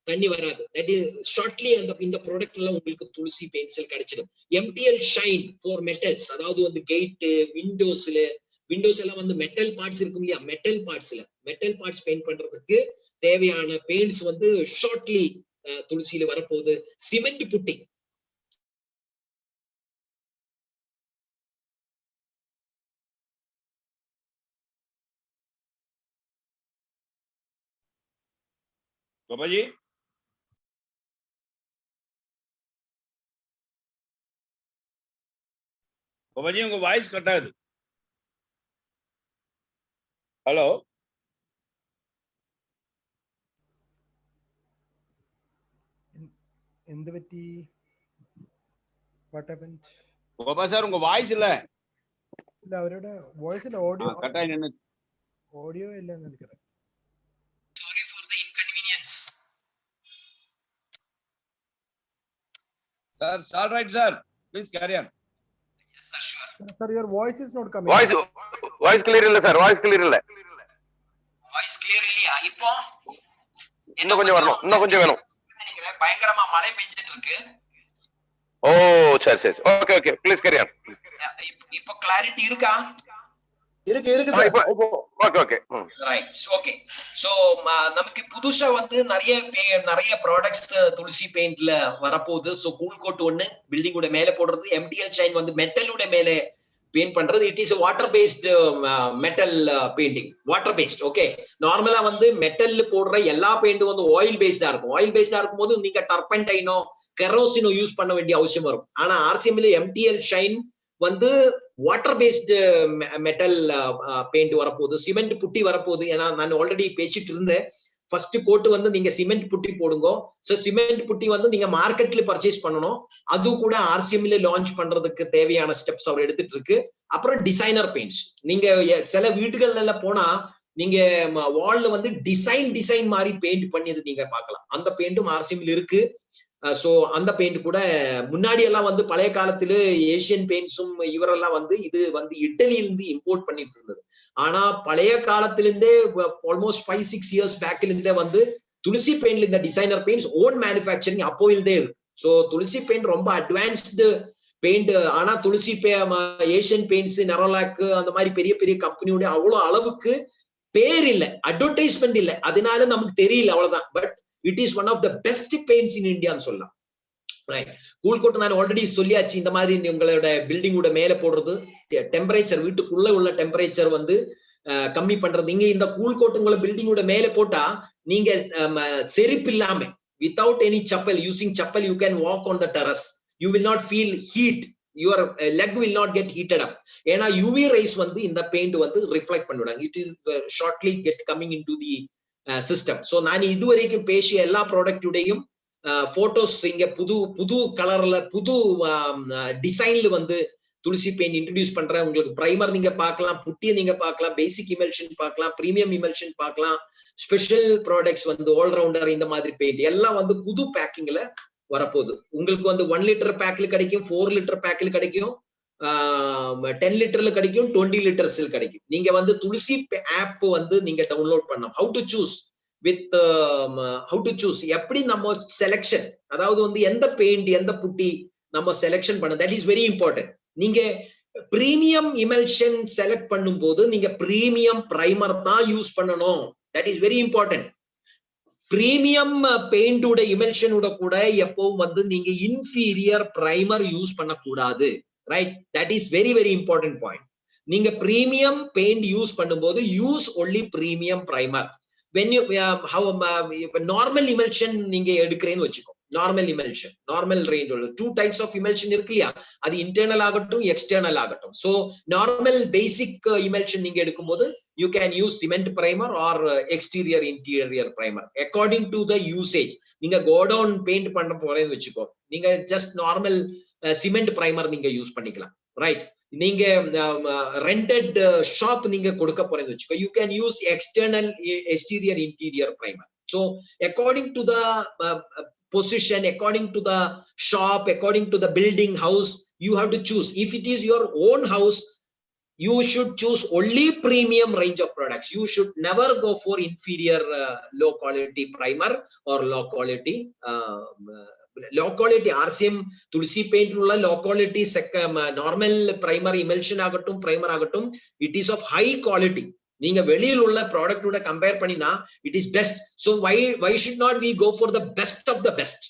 தண்ணி வராது. தட் இஸ் ஷார்ட்லி இந்த ப்ராடக்ட் எல்லாம் உங்களுக்கு துளசி பெயிண்ட்ஸ்ல கிடைச்சிடும். எம்டிஎல் ஷைன் ஃபார் மெட்டல்ஸ், அதாவது வந்து கேட், விண்டோஸ் எல்லாம் வந்து மெட்டல் பார்ட்ஸ் இருக்கும் இல்லையா? மெட்டல் பார்ட்ஸ் பெயிண்ட் பண்றதுக்கு தேவையான பெயிண்ட்ஸ் வந்து ஷார்ட்லி துளசியில வரப்போகுது. சிமெண்ட் புட்டிங், கோபாஜி உங்க வாய்ஸ் கட் ஆகுது. ஹலோ എന്ത് പറ്റി? What happened? கோபா சார் உங்க வாய்ஸ் இல்ல. ഇല്ല, അവരുടെ വോയിസിൽ ഓഡിയോ കട്ട് ആയി നിന്ന്. ഓഡിയോ ഇല്ല എന്ന് എനിക്കറിയാം. Sorry for the inconvenience. Sir, it's all right, sir. Please carry on. Yes sir, sure. Sir, your voice is not coming. Voice clear இல்ல சார். வாய்ஸ் clear இல்ல. வாய்ஸ் கிளியர் இல்லையா? இப்போ இன்னும் கொஞ்சம் வரணும். இன்னும் கொஞ்சம் வேணும். நினைக்கிறேன் பயங்கரமா மழை பெஞ்சிட்டு இருக்கு. ஓ சரி. Okay please carry on. இப்போ கிளாரிட்டி இருக்கா? இருக்கு sir. Okay. Right, okay. So நமக்கு புதுசா வந்து நிறைய ப்ராடக்ட்ஸ் துளசி பெயிண்ட்ல வரப்போகுது. சோ கூல் கோட் ஒன்னு பில்டிங்கோட மேல போடுறது, எம்டிஎல் ஷைன் வந்து மெட்டலோட மேல பெயிண்ட் பண்றது. It is water based metal painting. Water based. Okay, நார்மலா வந்து மெட்டல் போடுற எல்லா பெயிண்டும் வந்து ஆயில் பேஸ்டா இருக்கும். ஆயில் பேஸ்டா இருக்கும் போது நீங்க டர்பன்டைனோ கெரோசினோ யூஸ் பண்ண வேண்டிய அவசியம் வரும். ஆனா ஆர்சிஎம்ல எம்டிஎல் ஷைன் வந்து வாட்டர் பேஸ்ட் மெட்டல் பெயிண்ட் வரப்போகுது. சிமெண்ட் புட்டி வரப்போகுது. ஏன்னா நான் ஆல்ரெடி பேசிட்டு இருந்தேன், ஃபர்ஸ்ட் கோட் வந்து நீங்க சிமெண்ட் புட்டி போடுங்க. சோ சிமெண்ட் புட்டி வந்து நீங்க மார்க்கெட்ல பர்ச்சேஸ் பண்ணணும். அது கூட ஆர்சிஎம்ல லான்ச் பண்றதுக்கு தேவையான ஸ்டெப்ஸ் அவர் எடுத்துட்டு இருக்கு. அப்புறம் டிசைனர் பெயிண்ட்ஸ். நீங்க சில வீடுகள்ல எல்லாம் போனா நீங்க வால்ல வந்து டிசைன் மாதிரி பெயிண்ட் பண்ணியது நீங்க பார்க்கலாம். அந்த பெயிண்டும் ஆர்சிஎம்ல இருக்கு. சோ அந்த பெயிண்ட் கூட முன்னாடி எல்லாம் வந்து பழைய காலத்துல ஏசியன் பெயிண்ட்ஸும் இவரெல்லாம் வந்து இது வந்து இட்டலியிலிருந்து இம்போர்ட் பண்ணிட்டு இருந்தது. ஆனா பழைய காலத்திலிருந்தே ஆல்மோஸ்ட் 5-6 இயர்ஸ் பேக்ல இருந்தே வந்து துளசி பெயிண்ட்ல இந்த டிசைனர் பெயிண்ட்ஸ் ஓன் மேனுஃபேக்சரிங் அப்போயில்தே இருக்கு. சோ துளசி பெயிண்ட் ரொம்ப அட்வான்ஸ்டு பெயிண்ட். ஆனா துளசி ஏசியன் பெயிண்ட்ஸ், நெரோலாக் அந்த மாதிரி பெரிய பெரிய கம்பெனியோட அவ்வளவு அளவுக்கு பேர் இல்ல, அட்வர்டைஸ்மெண்ட் இல்ல, அதனால நமக்கு தெரியல, அவ்வளவுதான். But it is one of the best paints in இந்தியான்னு சொல்லலாம். ரைட். கூல் கோட் நான் ஆல்ரெடி சொல்லியாச்சு. இந்த மாதிரி உங்களோட பில்டிங்கோட மேல போடுறது, டெம்பரேச்சர் வீட்டுக்குள்ள உள்ள டெம்பரேச்சர் வந்து கம்மி பண்றது. நீங்க இந்த கூல் கோட் உங்களை பில்டிங்கோட மேல போட்டா நீங்க செருப்பு இல்லாம without any chappal, using chappal you can walk on the terrace. You will not feel heat. your leg will not get heated up. ஏன்னா UV rays வந்து இந்த பெயிண்ட் வந்து ரிஃப்ளெக்ட் பண்ணிடுவாங்க. it is shortly get coming into the system. so நான் இதுவரைக்கும் பேசிய எல்லா ப்ராடக்ட்டுடையும் photos இங்க புது கலர்ல புது டிசைன்ல வந்து துளசி பெயிண்ட் இன்ட்ரோடியூஸ் பண்றேன். உங்களுக்கு பிரைமர் நீங்க பார்க்கலாம், புட்டியை நீங்க பார்க்கலாம், பேசிக் இமல்ஷன் பார்க்கலாம், பிரீமியம் இமல்ஷன் பார்க்கலாம், ஸ்பெஷல் ப்ராடக்ட்ஸ் வந்து ஆல்ரவுண்டர், இந்த மாதிரி பெயிண்ட் எல்லாம் வந்து புது பேக்கிங்ல வரப்போகுது. உங்களுக்கு வந்து 1 லிட்டர் பேக்ல கிடைக்கும், 4 லிட்டர் பேக்ல கிடைக்கும், 10 லிட்டர்ல கிடைக்கும், 20 லிட்டர்ஸ்ல கிடைக்கும். நீங்க வந்து துளசி ஆப் வந்து நீங்க டவுன்லோட் பண்ணலாம். ஹவு டு சூஸ் எப்படி நம்ம செலக்ஷன், அதாவது வந்து எந்த பெயிண்ட் எந்த புட்டி நம்ம செலக்ஷன் பண்ண, தட் இஸ் வெரி இம்பார்ட்டன்ட். நீங்க பிரீமியம் இமல்ஷன் செலக்ட் பண்ணும்போது நீங்க பிரீமியம் பிரைமர் தான் யூஸ் பண்ணணும். That is very important. Premium பெயிண்டோட இமல்ஷனோட கூட எப்பவும் வந்து நீங்க இன்ஃபீரியர் பிரைமர் யூஸ் பண்ணக்கூடாது. Right. That is very very important point. நீங்க பிரீமியம் பெயிண்ட் யூஸ் பண்ணும்போது use only premium primer. when you normal emulsion நீங்க எடுக்கிறேன்னு வச்சுக்கோ, நார்மல் இமல்ஷன், நார்மல் ரேஞ்ச் உள்ள 2 டைப்ஸ் ஆஃப் இமல்ஷன் இருக்கு இல்லையா, அது இன்டர்னல் ஆகட்டும் எக்ஸ்டர்னல் ஆகட்டும். சோ நார்மல் பேசிக் இமல்ஷன் நீங்க எடுக்கும்போது you can use cement primer or exterior interior primer according to the usage. நீங்க go down paint பண்ண போறேன்னு வெச்சுக்கோ, நீங்க just normal cement primer நீங்க யூஸ் பண்ணிக்கலாம். ரைட். நீங்க rented shop நீங்க கொடுக்க போறேன்னு வெச்சுக்கோ, you can use external exterior interior primer. So according to the position, according to the shop, according to the building house, you have to choose. If it is your own house, you should choose only premium range of products. You should never go for inferior low quality primer or low quality RCM tulsi paint ulla low quality normal primer emulsion agattum primer agattum, it is of high quality. நீங்க வெளியில உள்ள product ஓட compare பண்ணினா it is best. So why should not we go for the best of the best?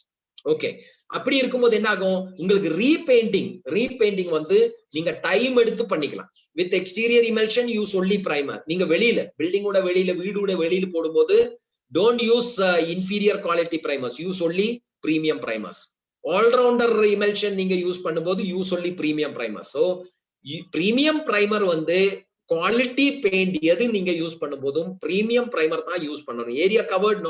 Okay. அப்படி இருக்கும்போது என்ன ஆகும், உங்களுக்கு ரீபெயிண்டிங் வந்து நீங்க டைம் எடுத்து பண்ணிக்கலாம். With exterior emulsion use only primer. நீங்க வெளியில பில்டிங்கோட வெளியில வீடோட வெளியில போடும்போது don't use inferior quality primers, use only premium primers. All rounder emulsion நீங்க யூஸ் பண்ணும்போது use only premium primers. So premium primer வந்து குவாலிட்டி பெயிண்ட் எது நீங்க யூஸ் பண்ணும்போதும் பிரீமியம் பிரைமர் தான் யூஸ் பண்ணணும். ஏரியா கவர்ட்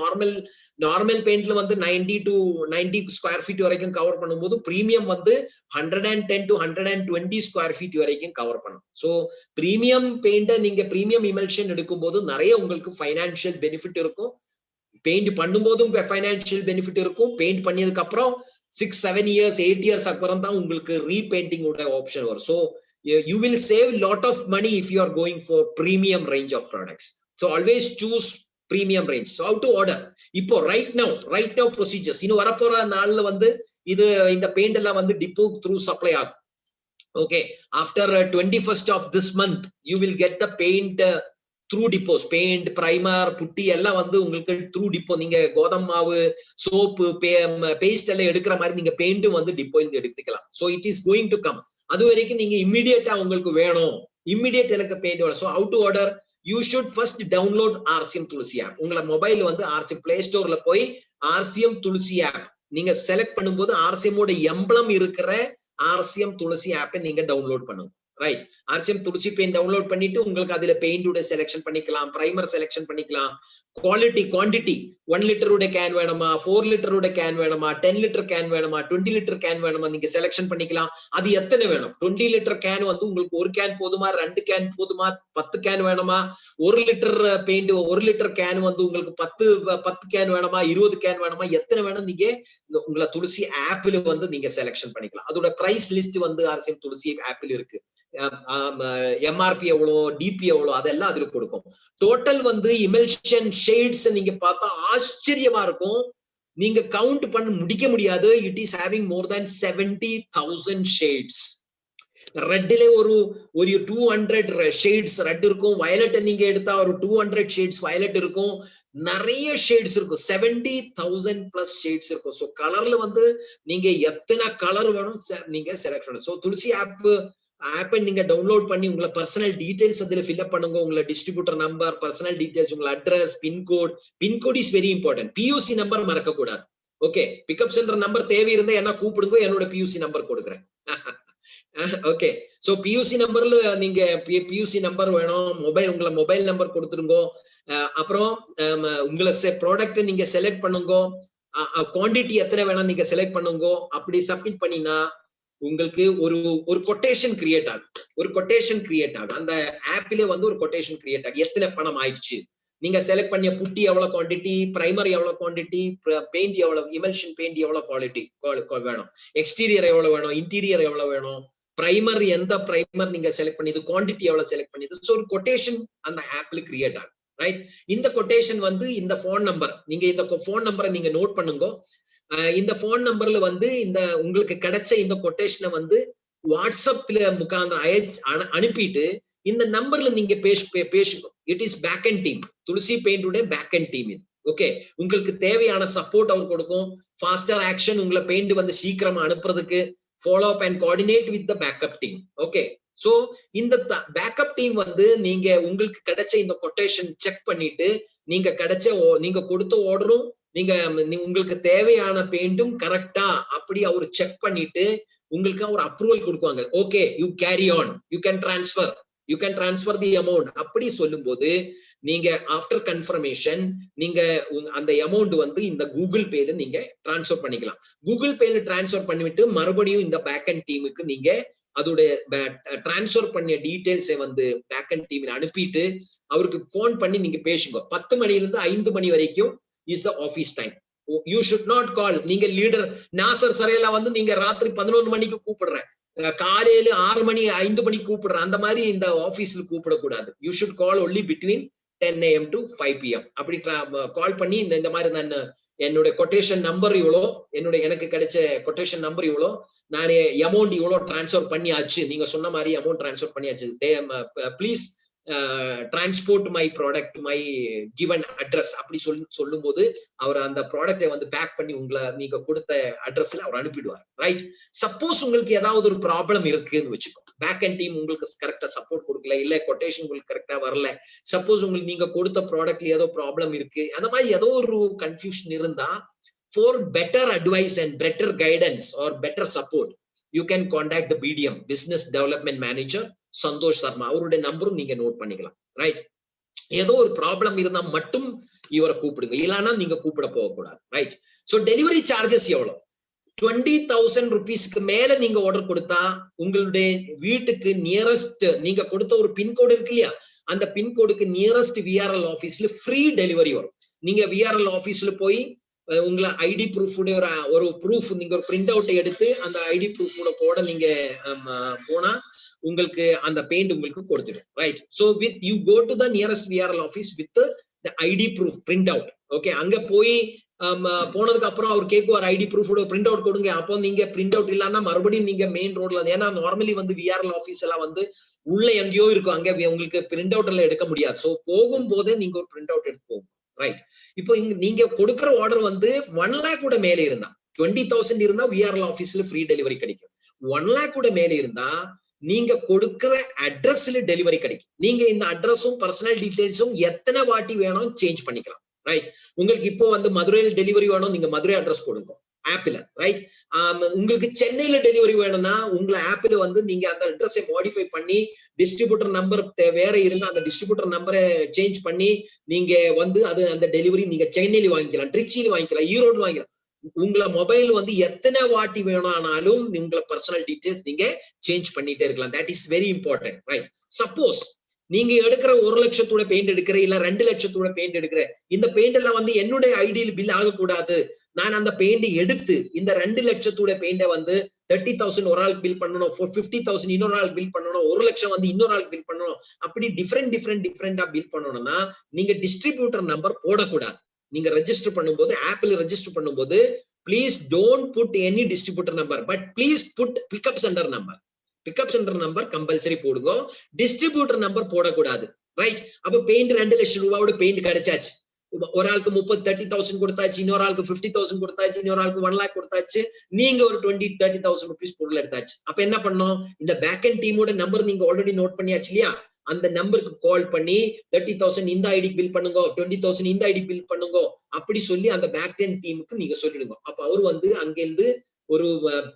நார்மல் பெயிண்ட்ல வந்து 90 to 90 ஸ்கொயர் ஃபீட் வரைக்கும் கவர் பண்ணும்போது பிரீமியம் வந்து 110 to 120 ஸ்கொயர் ஃபீட் வரைக்கும் கவர் பண்ணும். ஸோ பிரீமியம் பெயிண்ட நீங்க பிரீமியம் இமல்ஷன் எடுக்கும்போது நிறைய உங்களுக்கு ஃபைனான்சியல் பெனிஃபிட் இருக்கும். பெயிண்ட் பண்ணும்போதும் ஃபைனான்சியல் பெனிஃபிட் இருக்கும். பெயிண்ட் பண்ணியதுக்கு அப்புறம் 6-7 years 8 years அப்புறம் தான் உங்களுக்கு ரீபெயிண்டிங் உடைய ஆப்ஷன் வரும். So you will save lot of money if you are going for premium range of products. So always choose premium range. So how to order? இப்போ right now procedures. இன்னும் வரப்போற நாள்ல வந்து இது இந்த பெயிண்ட் எல்லாம் வந்து டிப்போ through supply ஆகும். Okay. After 21st of this month, you will get the paint through depots. Paint, primer, புட்டி எல்லாம் வந்து உங்களுக்கு through depot. நீங்க கோதம் மாவு, சோப்பு, பேஸ்ட் எல்லாம் எடுக்கிற மாதிரி நீங்க பெயிண்ட்டும் வந்து டிப்போல எடுத்துக்கலாம். So it is going to come. அது வரைக்கும் நீங்க இமிடியேட்டா உங்களுக்கு வேணும், இமிடியேட் எனக்கு பெயிண்ட் வேணும். So how to order? You should first download RCM Tulsi app. உங்களை மொபைல் வந்து ஆர்சிஎம் பிளே ஸ்டோர்ல போய் ஆர்சிஎம் துளசி ஆப் நீங்க செலக்ட் பண்ணும்போது ஆர்சிஎம் ஓட எம்பளம் இருக்கிற ஆர்சிஎம் துளசி ஆப்பை நீங்க டவுன்லோட் பண்ணுங்க. Right. RCM Tulsi paint download பண்ணிட்டு உங்களுக்கு அதுல பெயிண்டோட செலக்ஷன் பண்ணிக்கலாம், பிரைமர் செலக்ஷன் பண்ணிக்கலாம், குவாலிட்டி குவான்டிட்டி 1 லிட்டரோட கேன் வேணுமா, 4 லிட்டரோட கேன் வேணுமா, 10 லிட்டர் கேன் வேணுமா, 20 லிட்டர் கேன் வேணுமா, நீங்க செலக்ஷன் பண்ணிக்கலாம். அது எத்தனை வேணும்? 20 லிட்டர் கேன் வந்து உங்களுக்கு 1 கேன் போதுமா, 2 கேன் போதுமா, 10 கேன் வேணுமா, 1 லிட்டர் பெயிண்ட் 1 லிட்டர் கேன் வந்து உங்களுக்கு 10 கேன் வேணுமா, 20 கேன் வேணுமா, எத்தனை வேணும் நீங்க உங்களை துளசி ஆப்ல வந்து நீங்க செலக்ஷன் பண்ணிக்கலாம். அதோட பிரைஸ் லிஸ்ட் வந்து RCM துளசி ஆப்ல இருக்கு. MRP எவ்வளோ, DP எவ்வளோ, அதெல்லாம் அதுல கொடுக்கும். டோட்டல் வந்து இமல்ஷன் ஷேட்ஸ் நீங்க பார்த்தா ஆச்சரியமா இருக்கும். நீங்க கவுண்ட் பண்ண முடிக்க முடியாது. It is having more than 70,000 shades. ரெட்ல ஒரு 200 ஷேட்ஸ் ரெட் இருக்கும். வயலட் நீங்க எடுத்தா ஒரு 200 ஷேட்ஸ் வயலட் இருக்கும். நிறைய ஷேட்ஸ் இருக்கும். 70,000 பிளஸ் ஷேட்ஸ் இருக்கும். சோ கலர்ல வந்து நீங்க எத்தனை கலர் வேணும் நீங்க செலக்ட் பண்ணணும். சோ துளசி ஆப்பை நீங்க டவுன்லோட் பண்ணி உங்களை பர்சனல் டீடைல்ஸ் அதுல ஃபில்அப் பண்ணுங்க. உங்களை டிஸ்ட்ரிபியூட்டர் நம்பர், பர்சனல் டீடைல்ஸ், உங்க address, pincode is very important. PUC number மறக்க கூடாது. ஓகே, பிக்கப் சென்டர் நம்பர் தேவை இருந்தா என்ன கூப்பிடுங்க, என்னோட PUC நம்பர் கொடுக்குறேன். ஓகே, சோ PUC நம்பர்ல நீங்க PUC நம்பர் வேணும், உங்களை மொபைல் நம்பர் கொடுத்துருங்க. அப்புறம் உங்களை ப்ராடக்ட் நீங்க செலக்ட் பண்ணுங்க, குவான்டிட்டி எத்தனை வேணும் நீங்க செலக்ட் பண்ணுங்க. அப்படி சப்மிட் பண்ணினா உங்களுக்கு ஒரு கொட்டேஷன் கிரியேட் ஆகும். அந்த ஆப்ல வந்து ஒரு கொட்டேஷன் கிரியேட் ஆகும். எத்தனை பணம் ஆயிடுச்சு, நீங்க செலக்ட் பண்ணிய புட்டி எவ்வளவு குவான்டிட்டி, பிரைமர் எவ்வளவு குவான்டிட்டி, பெயிண்ட் எவ்வளவு, இமல்ஷன் பெயிண்ட் எவ்வளவு குவாலிட்டி வேணும், எக்ஸ்டீரியர் எவ்வளவு வேணும், இன்டீரியர் எவ்வளவு வேணும், பிரைமர் எந்த பிரைமர் நீங்க செலக்ட் பண்ணிது, குவான்டிட்டி எவ்வளவு செலக்ட் பண்ணிது. ஸோ ஒரு கொட்டேஷன் அந்த ஆப்ல கிரியேட் ஆகும். ரைட். இந்த கொட்டேஷன் வந்து இந்த போன் நம்பர், நீங்க இந்த போன் நம்பரை நீங்க நோட் பண்ணுங்க. இந்த போன் நம்பர்ல வந்து இந்த உங்களுக்கு கிடைச்ச இந்த கொட்டேஷனை வந்து வாட்ஸ்அப்ல முகாந்திரம் அனுப்பிட்டு இந்த நம்பர்ல நீங்க பேசுங்க. It is backend team, Tulsi பெயிண்டோட பேக் அண்ட் டீம் இது. ஓகே, உங்களுக்கு தேவையான சப்போர்ட் அவர் கொடுக்கும். ஃபாஸ்டர் ஆக்ஷன், உங்களை பெயிண்ட் வந்து சீக்கிரமா அனுப்புறதுக்கு follow up and coordinate with the backup team. Okay, so இந்த பேக்கப் டீம் வந்து நீங்க உங்களுக்கு கிடைச்ச இந்த கொட்டேஷன் செக் பண்ணிட்டு நீங்க கொடுத்த ஆர்டரும் நீங்க உங்களுக்கு தேவையான பெயிண்டும் கரெக்டா அப்படி அவர் செக் பண்ணிட்டு உங்களுக்கு அவர் அப்ரூவல் கொடுக்குவாங்க. Okay, you carry on, you can transfer the amount அப்படி சொல்லும் போது நீங்க ஆஃப்டர் கன்ஃபர்மேஷன் நீங்க அந்த அமௌண்ட் வந்து இந்த கூகுள் பேல நீங்க டிரான்ஸ்ஃபர் பண்ணிக்கலாம். கூகுள் பேல டிரான்ஸ்ஃபர் பண்ணிவிட்டு மறுபடியும் இந்த பேக் அண்ட் டீமுக்கு நீங்க அதோட டிரான்ஸ்ஃபர் பண்ணிய டீடைல்ஸை வந்து பேக் அண்ட் டீம்ல அனுப்பிட்டு அவருக்கு போன் பண்ணி நீங்க பேசுங்க. 10 மணிலிருந்து 5 மணி வரைக்கும் is the office time. You should not call. நீங்க லீடர் நாசர் சரையலா வந்து நீங்க ராத்திரி 11 மணிக்கு கூப்பிடுறேன், காலையில 6 மணி 5 மணிக்கு கூப்பிடுறேன், அந்த மாதிரி இந்த ஆபீஸ்ல கூப்பிடக்கூடாது. You should call only between 10 AM to 5 PM. அப்படி கால் பண்ணி இந்த மாதிரி நான் என்னோட கொட்டேஷன் நம்பர் இவ்வளோ, எனக்கு கிடைச்ச கொட்டேஷன் நம்பர் இவ்வளோ, நான் அமௌண்ட் இவ்வளோ டிரான்ஸ்ஃபர் பண்ணியாச்சு, நீங்க சொன்ன மாதிரி அமௌண்ட் டிரான்ஸ்ஃபர் பண்ணியாச்சு, please transport my product my given address அப்படி சொல்லும் போது அவர் அந்த ப்ராடக்டை வந்து பேக் பண்ணி உங்களை நீங்க கொடுத்த அட்ரஸ்ல அவர் அனுப்பிடுவார். ரைட். சப்போஸ் உங்களுக்கு ஏதாவது ஒரு ப்ராப்ளம் இருக்குன்னு வச்சுக்கோ, பேக் அண்ட் டீம் உங்களுக்கு கரெக்டா சப்போர்ட் கொடுக்கல, இல்ல கொட்டேஷன் உங்களுக்கு கரெக்டா வரல, சப்போஸ் உங்களுக்கு நீங்க கொடுத்த ப்ராடக்ட்ல ஏதோ ப்ராப்ளம் இருக்கு, அந்த மாதிரி ஏதோ ஒரு கன்ஃபியூஷன் இருந்தா, for better advice and better guidance or better support you can contact the BDM, business development manager Santhosh Sharma. அவருடைய நம்பரும் நீங்க நோட் பண்ணிக்கலாம். ரைட். ஏதோ ஒரு ப்ராப்ளம் இருந்தா மட்டும் இவரை கூப்பிடுங்க, இல்லைன்னா நீங்க கூப்பிட போகக்கூடாது. ரைட். சோ டெலிவரி சார்ஜஸ் எவ்வளவு? 20,000 rupeesக்கு மேல நீங்க ஆர்டர் கொடுத்தா உங்களுடைய வீட்டுக்கு நியரஸ்ட் நீங்க கொடுத்த ஒரு பின்கோடு இருக்கு இல்லையா, அந்த பின்கோடுக்கு நியரஸ்ட் VRL ஆபீஸ்ல ஃப்ரீ டெலிவரி வரும். நீங்க VRL ஆபீஸ்ல போய் உங்களை ஐடி ப்ரூஃப் ஒரு ப்ரூஃப் நீங்க ஒரு பிரிண்ட் அவுட் எடுத்து அந்த ஐடி ப்ரூஃபோட கூட நீங்க போனா உங்களுக்கு அந்த பெயிண்ட் உங்களுக்கு கொடுத்துடும். Right. So with you go to the nearest VRL office with the ID proof print out. Okay, அங்க போய் போனதுக்கு அப்புறம் அவர் கேட்குவார் ஐடி ப்ரூஃபோட பிரிண்ட் அவுட் கொடுங்க. அப்போ நீங்க பிரிண்ட் அவுட் இல்லைன்னா மறுபடியும் நீங்க மெயின் ரோட்ல, ஏன்னா நார்மலி வந்து VRL ஆபீஸ் எல்லாம் வந்து உள்ள எங்கேயோ இருக்கும், அங்க உங்களுக்கு பிரிண்ட் அவுட் எல்லாம் எடுக்க முடியாது. சோ போகும் போதே நீங்க ஒரு பிரிண்ட் அவுட் எடுத்து போகும். ரைட். இப்போ நீங்க கொடுக்கிற ஆர்டர் வந்து 1 lakh கூட மேல இருந்தா, 20,000 இருந்தா VRL ஆபீஸ்ல ஃப்ரீ டெலிவரி கிடைக்கும். 1 lakh கூட மேல இருந்தா நீங்க கொடுக்கிற அட்ரஸ்ல டெலிவரி கிடைக்கும். நீங்க இந்த அட்ரஸும் பர்சனல் டீடைல்ஸும் எத்தனை வாட்டி வேணும் சேஞ்ச் பண்ணிக்கலாம். ரைட். உங்களுக்கு இப்போ வந்து மதுரையில் டெலிவரி வேணும், நீங்க மதுரை அட்ரஸ் கொடுங்க. ஆப்ல, ரைட்? உங்களுக்கு சென்னையில டெலிவரி வேணும்னா உங்களை ஆப்ல வந்து நீங்க அந்த அட்ரஸை மாடிஃபை பண்ணி டிஸ்ட்ரிபியூட்டர் நம்பர் வேற இருந்தா அந்த டிஸ்ட்ரிபியூட்டர் நம்பரை சேஞ்ச் பண்ணி நீங்க வந்து அது அந்த டெலிவரி நீங்க சென்னையில வாங்கிக்கலாம், ட்ரிச்சியில வாங்கிக்கலாம், ஈரோடு வாங்கிக்கலாம். உங்களை மொபைல் வந்து எத்தனை வாட்டி வேணும்னாலும் உங்களை பர்சனல் டீடைல்ஸ் நீங்க சேஞ்ச் பண்ணிட்டே இருக்கலாம். That is very important, right? Suppose நீங்க எடுக்கிற 1 லட்சத்தோட பெயிண்ட் எடுக்கிற இல்ல 2 லட்சத்தோட பெயிண்ட் எடுக்கிற, இந்த பெயிண்ட் எல்லாம் வந்து என்னுடைய ஐடியில் பில் ஆகக்கூடாது. நான் அந்த பெயிண்ட் எடுத்து இந்த 2 லட்சத்தோட பெயிண்டை வந்து 30,000 ஒரு ஆளுக்கு பில் பண்ணணும், 50,000 இன்னொரு ஆளுக்கு பில் பண்ணணும், 1 லட்சம் வந்து இன்னொரு ஆளுக்கு பில் பண்ணணும். அப்படி டிஃப்ரெண்டா பில் பண்ணணும்னா நீங்க டிஸ்ட்ரிபியூட்டர் நம்பர் போடக்கூடாது. நீங்க ரெஜிஸ்டர் பண்ணும்போது ஆப்ல ரெஜிஸ்டர் பண்ணும்போது please don't put any distributor number, but please put pickup center number. Pickup center number compulsory போடுங்க, டிஸ்ட்ரிபியூட்டர் நம்பர் போடக்கூடாது, ரைட்? அப்ப பெயிண்ட் 2 லட்சம் ரூபாயோட பெயிண்ட் கிடைச்சாச்சு. ஒரு ஆளுக்கு 30,000 கொடுத்தாச்சு, இன்னொரு ஆளுக்கு 50,000 கொடுத்தாச்சு, இன்னொரு ஆளுக்கு 1 lakh கொடுத்தாச்சு, நீங்க ஒரு 20,000-30,000 rupees பொருள் எடுத்தாச்சு. அப்ப என்ன பண்ணோம்? இந்த பேக் அண்ட் டீமோட நம்பர் நீங்க ஆல்ரெடி நோட் பண்ணியாச்சு இல்லையா? அந்த நம்பருக்கு கால் பண்ணி 30,000 இந்த ஐடிக்கு பில் பண்ணுங்க, 20,000 இந்த ஐடி பில் பண்ணுங்க அப்படி சொல்லி அந்த பேக் அண்ட் டீமுக்கு நீங்க சொல்லிடுங்க. அப்ப அவர் வந்து அங்கிருந்து ஒரு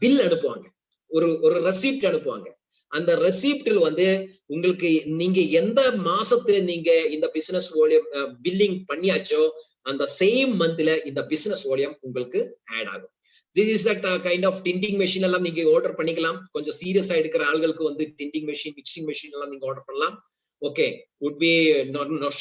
பில் அனுப்புவாங்க, ஒரு ரெசிப்ட் அனுப்புவாங்க. அந்த ரெசிப்டில் வந்து உங்களுக்கு நீங்க எந்த மாசத்துல நீங்க இந்த பிசினஸ் வால்யூம் பில்லிங் பண்ணியாச்சோ அந்த சேம் மந்த்ல இந்த பிசினஸ் வால்யூம் உங்களுக்கு ஆட் ஆகும். This is that kind of tinting machine எல்லாம் நீங்க ஆர்டர் பண்ணிக்கலாம். கொஞ்சம் சீரியஸா எடுக்கிற ஆளுகளுக்கு வந்து டிண்டிங் மெஷின், மிக்சிங் மெஷின் எல்லாம் நீங்க ஆர்டர் பண்ணலாம். Okay, would be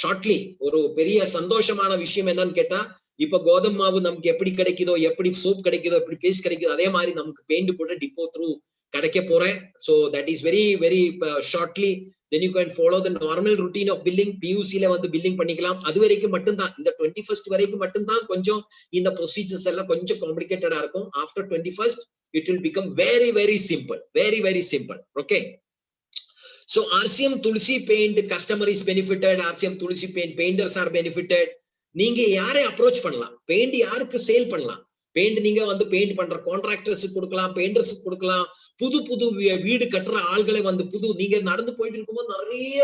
shortly. ஒரு பெரிய சந்தோஷமான விஷயம் என்னன்னு கேட்டா, இப்ப கோதுமை மாவு நமக்கு எப்படி கிடைக்குதோ, எப்படி சோப் கிடைக்குதோ, எப்படி பேஸ்ட் கிடைக்குதோ, அதே மாதிரி நமக்கு பெயிண்ட் கூட டிப்போ த்ரூ கிடைக்க போறேன். So that is very very shortly. Then you can follow the normal routine of billing. PUC ல வந்து பில்லிங் பண்ணிக்கலாம். அது வரைக்கும் மட்டும்தான், இந்த 21st வரைக்கும் மட்டும்தான் கொஞ்சம் இந்த ப்ரொசீஜர்ஸ் எல்லாம் கொஞ்சம் காம்ப்ளிகேட்டடா இருக்கும். After 21st it will become very very simple, very very simple. Okay, so RCM Tulsi Paint customer is benefited, RCM Tulsi Paint painters are benefited. நீங்க யாரை அப்ரோச் பண்ணலாம், பெயிண்ட் யாருக்கு சேல் பண்ணலாம்? பெயிண்ட் நீங்க வந்து பெயிண்ட் பண்ற கான்ட்ராக்டர்ஸ் கொடுக்கலாம், painters கொடுக்கலாம், புது வீடு கட்டுற ஆள்களை வந்து நீங்க நடந்து போயிட்டு இருக்கும்போது நிறைய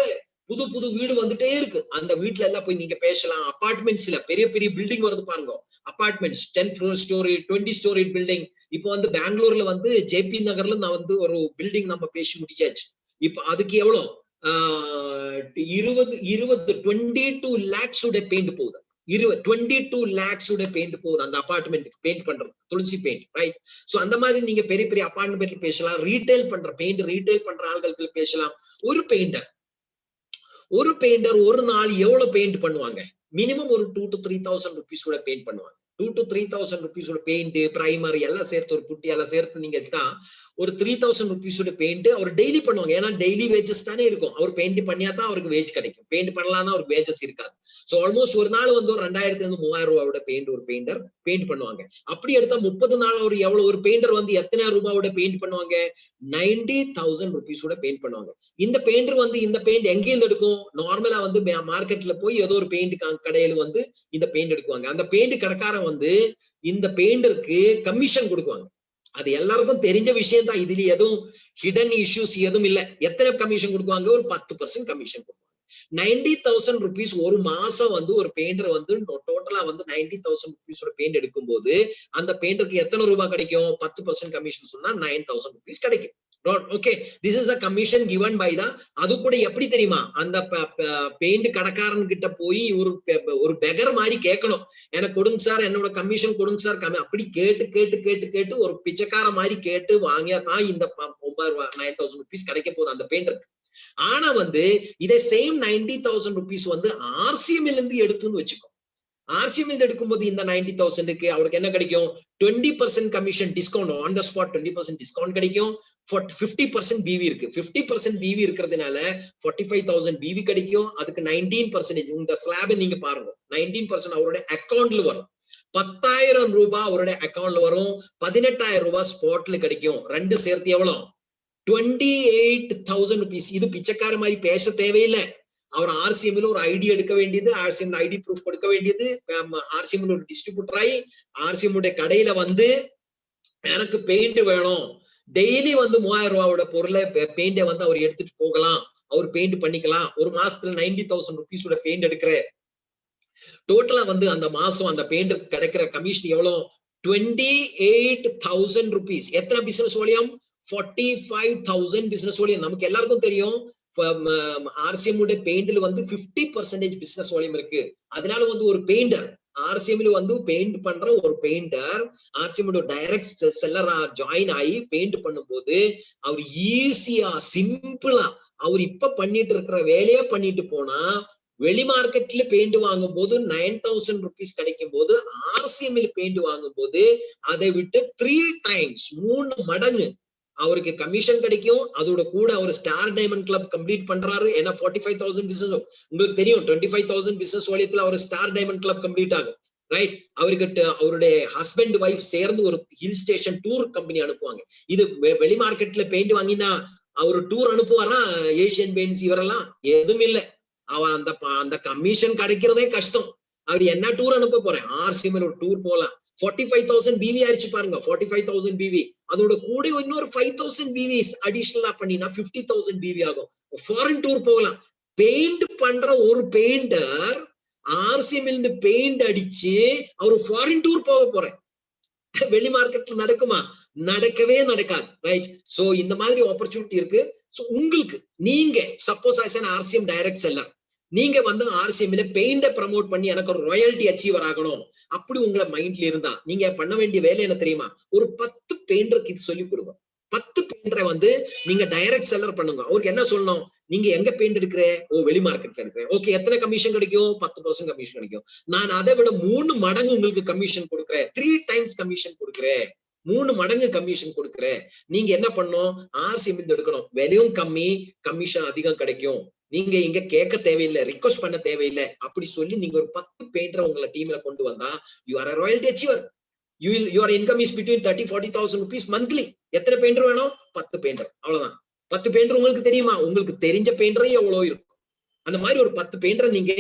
புது வீடு வந்துட்டே இருக்கு. அந்த வீட்டுல எல்லாம் போய் நீங்க பேசலாம். அபார்ட்மெண்ட்ஸ்ல பெரிய பில்டிங் வருது பாருங்க, அபார்ட்மெண்ட்ஸ் 10 story 20 story பில்டிங். இப்போ வந்து பெங்களூர்ல வந்து ஜேபி நகர்ல நான் வந்து ஒரு பில்டிங் நம்ம பேசி முடிச்சாச்சு. இப்ப அதுக்கு எவ்வளவு 22 lakhs உடைய பெயிண்ட் போகுது. 22 lakhs உடைய பெயிண்ட் போகுது அந்த அபார்ட்மெண்ட்டுக்கு பெயிண்ட் பண்றது, துளசி பெயிண்ட், ரைட்? சோ அந்த மாதிரி நீங்க பெரிய அபார்ட்மெண்ட்ல பேசலாம். ரீட்டைல் பண்ற ஆள்களுக்கு பேசலாம். ஒரு பெயிண்டர் ஒரு நாள் எவ்வளவு பெயிண்ட் பண்ணுவாங்க? மினிமம் ஒரு 2,000 to 3,000 rupees கூட பெயிண்ட் பண்ணுவாங்க. 2,000 to 3,000 rupees பெயிண்ட், பிரைமர் எல்லாம் சேர்த்து, ஒரு புட்டி எல்லாம் சேர்த்து நீங்க எடுத்தா ஒரு 3,000 rupees பெயிண்ட் அவர் டெய்லி பண்ணுவாங்க. ஏன்னா டெய்லி வேஜஸ் தானே இருக்கும். அவர் பெயிண்ட் பண்ணியாதான் அவருக்கு வேஜ் கிடைக்கும். பெயிண்ட் பண்ணலாம் அவருக்கு வேஜஸ் இருக்காது. சோ ஆல்மோஸ்ட் ஒரு நாள் வந்து ஒரு 2,000 to 3,000 ரூபாயோட பெயிண்ட் ஒரு பெயிண்டர் பெயிண்ட் பண்ணுவாங்க. அப்படி எடுத்தா 30 நாள் ஒரு எவ்வளவு ஒரு பெயிண்டர் வந்து எத்தனை ரூபாயோட பெயிண்ட் பண்ணுவாங்க? 90,000 rupees பெயிண்ட் பண்ணுவாங்க. இந்த பெயிண்டர் வந்து இந்த பெயிண்ட் எங்கேருந்து எடுக்கும்? நார்மலா வந்து மார்க்கெட்ல போய் ஏதோ ஒரு பெயிண்ட் கடையில வந்து இந்த பெயிண்ட் எடுக்குவாங்க. அந்த பெயிண்ட் கடைக்காரன் வந்து இந்த பெயிண்டருக்கு கமிஷன் கொடுக்குவாங்க. அது எல்லாருக்கும் தெரிஞ்ச விஷயம் தான். இதுல எதுவும் ஹிடன் இஷ்யூஸ் எதுவும் இல்ல. எத்தனை கமிஷன் கொடுக்குவாங்க? ஒரு 10% கமிஷன் கொடுக்குவாங்க. 90,000 rupees ஒரு மாசம் வந்து ஒரு பெயிண்டர் வந்து டோட்டலா வந்து 90,000 rupees பெயிண்ட் எடுக்கும் போது அந்த பெயிண்டருக்கு எத்தனை ரூபாய் கிடைக்கும்? 10% கமிஷன் சொன்னா 9,000 rupees கிடைக்கும். Okay, this is a commission given by the. அது கூட எப்படி தெரியுமா? அந்த பெயிண்ட் கடைக்காரன் கிட்ட போய் ஒரு பெகர் மாதிரி கேட்கணும், எனக்கு கொடுங்க சார், என்னோட கமிஷன் கொடுங்க சார். அப்படி கேட்டு ஒரு பிச்சைக்கார மாதிரி கேட்டு வாங்கியா தான் இந்த 9,000 rupees கிடைக்க போகுது அந்த பெயிண்டருக்கு. ஆனா வந்து இதே சேம் 90,000 rupees வந்து RCM இருந்து எடுத்துன்னு வச்சுக்கோ. RCM இருந்து எடுக்கும்போது இந்த 90,000க்கு அவருக்கு என்ன கிடைக்கும்? 20% commission discount, on the spot 20% discount கிடைக்கும். 50% BV இருக்கு. 50% BV இருக்கிறதுனால 45,000 BV கிடைக்கும். அதுக்கு 19% இந்த ஸ்லாப் நீங்க பாருங்க, 19% அவருடைய அக்கௌண்ட்ல வரும். 10,000 ரூபாய் அவருடைய அக்கௌண்ட்ல வரும். 18,000 ரூபாய் ஸ்பாட்ல கிடைக்கும். ரெண்டு சேர்த்து எவ்வளவு? 28,000 rupees. இது பிச்சைக்கார மாதிரி பேச தேவையில்லை. அவர் RCMல ஒரு ஐடி எடுக்க வேண்டியது, RCM ஐடி ப்ரூஃப் கொடுக்க வேண்டியது, RCMல ஒரு டிஸ்ட்ரிபியூட்டர் ஆகி RCM உடைய கடையில வந்து எனக்கு பெயிண்ட் வேணும், டெய்லி வந்து 3,000 ரூபாயோட பொருளை பெயிண்டை வந்து அவர் எடுத்துட்டு போகலாம், அவர் பெயிண்ட் பண்ணிக்கலாம். ஒரு மாசத்துல 90,000 rupees பெயிண்ட் எடுக்கிற டோட்டலா வந்து அந்த மாசம் அந்த பெயிண்ட் கிடைக்கிற கமிஷன் எவ்வளவு? 28,000 rupees. எத்தனை பிசினஸ் வால்யூம்? 45,000 business volume. நமக்கு எல்லாருக்கும் தெரியும் RCM உடைய பெயிண்ட்ல வந்து 50% பிசினஸ் வால்யூம் இருக்கு. அதனால வந்து ஒரு பெயிண்டர் RCMல வந்து பெயிண்ட் பண்ற ஒரு பெயிண்டர் RCM டைரக்ட் செல்லரா ஜாயின் ஆகி பெயிண்ட் பண்ணும்போது அவர் ஈஸியா சிம்பிளா அவர் இப்ப பண்ணிட்டு இருக்கிற வேலையே பண்ணிட்டு போனா வெளி மார்க்கெட்ல பெயிண்ட் வாங்கும் போது 9,000 rupees கிடைக்கும் போது RCMல பெயிண்ட் வாங்கும் போது அதை விட்டு 3 times 3 மடங்கு அவருக்கு கமிஷன் கிடைக்கும். அதோட கூட அவர் ஸ்டார் டைமண்ட் கிளப் கம்ப்ளீட் பண்றாரு. ஏன்னா 45,000 பிசினஸ் உங்களுக்கு தெரியும். 25,000 பிசினஸ் வால்யூத்துல அவர் ஸ்டார் டைமண்ட் கிளப் கம்ப்ளீட் ஆகும். ரைட்? அவருக்கு அவருடைய ஹஸ்பண்ட் ஒய்ஃப் சேர்ந்து ஒரு ஹில் ஸ்டேஷன் டூர் கம்பெனி அனுப்புவாங்க. இது வெளி மார்க்கெட்ல பெயிண்ட் வாங்கினா அவரு டூர் அனுப்புவாரா? ஏசியன் பெயிண்ட்ஸ் இவரெல்லாம் எதுவும் இல்லை. அவர் அந்த கமிஷன் கிடைக்கிறதே கஷ்டம். அவர் என்ன டூர் அனுப்ப போறேன்? RCM ஒரு டூர் போலாம். 45,000 BV ஆயிடுச்சு பாருங்க. 45,000 BV அதோட கூட இன்னொரு 5,000 BVs அடிஷனலா பண்ணினா 50,000 BV ஆகும். ஃபாரின் டூர் போகலாம். பெயிண்ட் பண்ற ஒரு பெயிண்டர் RCM இருந்து பெயிண்ட் அடிச்சு அவர் ஃபாரின் டூர் போக போறேன். வெளி மார்க்கெட்ல நடக்குமா? நடக்கவே நடக்காது. ரைட்? சோ இந்த மாதிரி ஆப்பர்ச்சுனிட்டி இருக்கு. சோ உங்களுக்கு நீங்க suppose as an RCM direct seller நீங்க வந்து RCMல பெயிண்ட ப்ரமோட் பண்ணி எனக்கு ஒரு ராயல்டி அச்சீவர் ஆகணும் அப்படி உங்களை மைண்ட்ல இருந்தா நீங்க பண்ண வேண்டிய வேலை என்ன தெரியுமா? ஒரு 10 பெயிண்டருக்கு இது சொல்லி கொடுங்க. 10 பெயிண்டரை வந்து நீங்க டைரக்ட் செல்லர் பண்ணுங்க. அவருக்கு என்ன சொல்லணும்? நீங்க எங்க பெயிண்ட் எடுக்கிற? வெளி மார்க்கெட்ல எடுக்கிறேன். ஓகே, எத்தனை கமிஷன் கிடைக்கும்? 10% கமிஷன் கிடைக்கும். நான் அதை விட 3 மடங்கு உங்களுக்கு கமிஷன் கொடுக்குறேன். 3 times கமிஷன் கொடுக்குறேன். 3 மடங்கு கமிஷன் கொடுக்குறேன். நீங்க என்ன பண்ணும்? RCM எடுக்கணும். விலையும் கம்மி, கமிஷன் அதிகம் கிடைக்கும். நீங்க இங்க கேட்க தேவையில்லை, ரிக்வெஸ்ட் பண்ண தேவையில்லை. அப்படி சொல்லி நீங்க ஒரு 10 பெயிண்டரை உங்களை டீம்ல கொண்டு வந்தா you are a royalty achiever. your income is between 30,000-40,000 rupees monthly. எத்தனை பெயிண்டர் வேணும்? 10 பெயிண்டர். அவ்வளவுதான். 10 பெயிண்டர் உங்களுக்கு தெரியுமா? உங்களுக்கு தெரிஞ்ச பெயிண்டரே எவ்வளவு இருக்கும். அந்த மாதிரி ஒரு 10 பெயிண்டரை நீங்க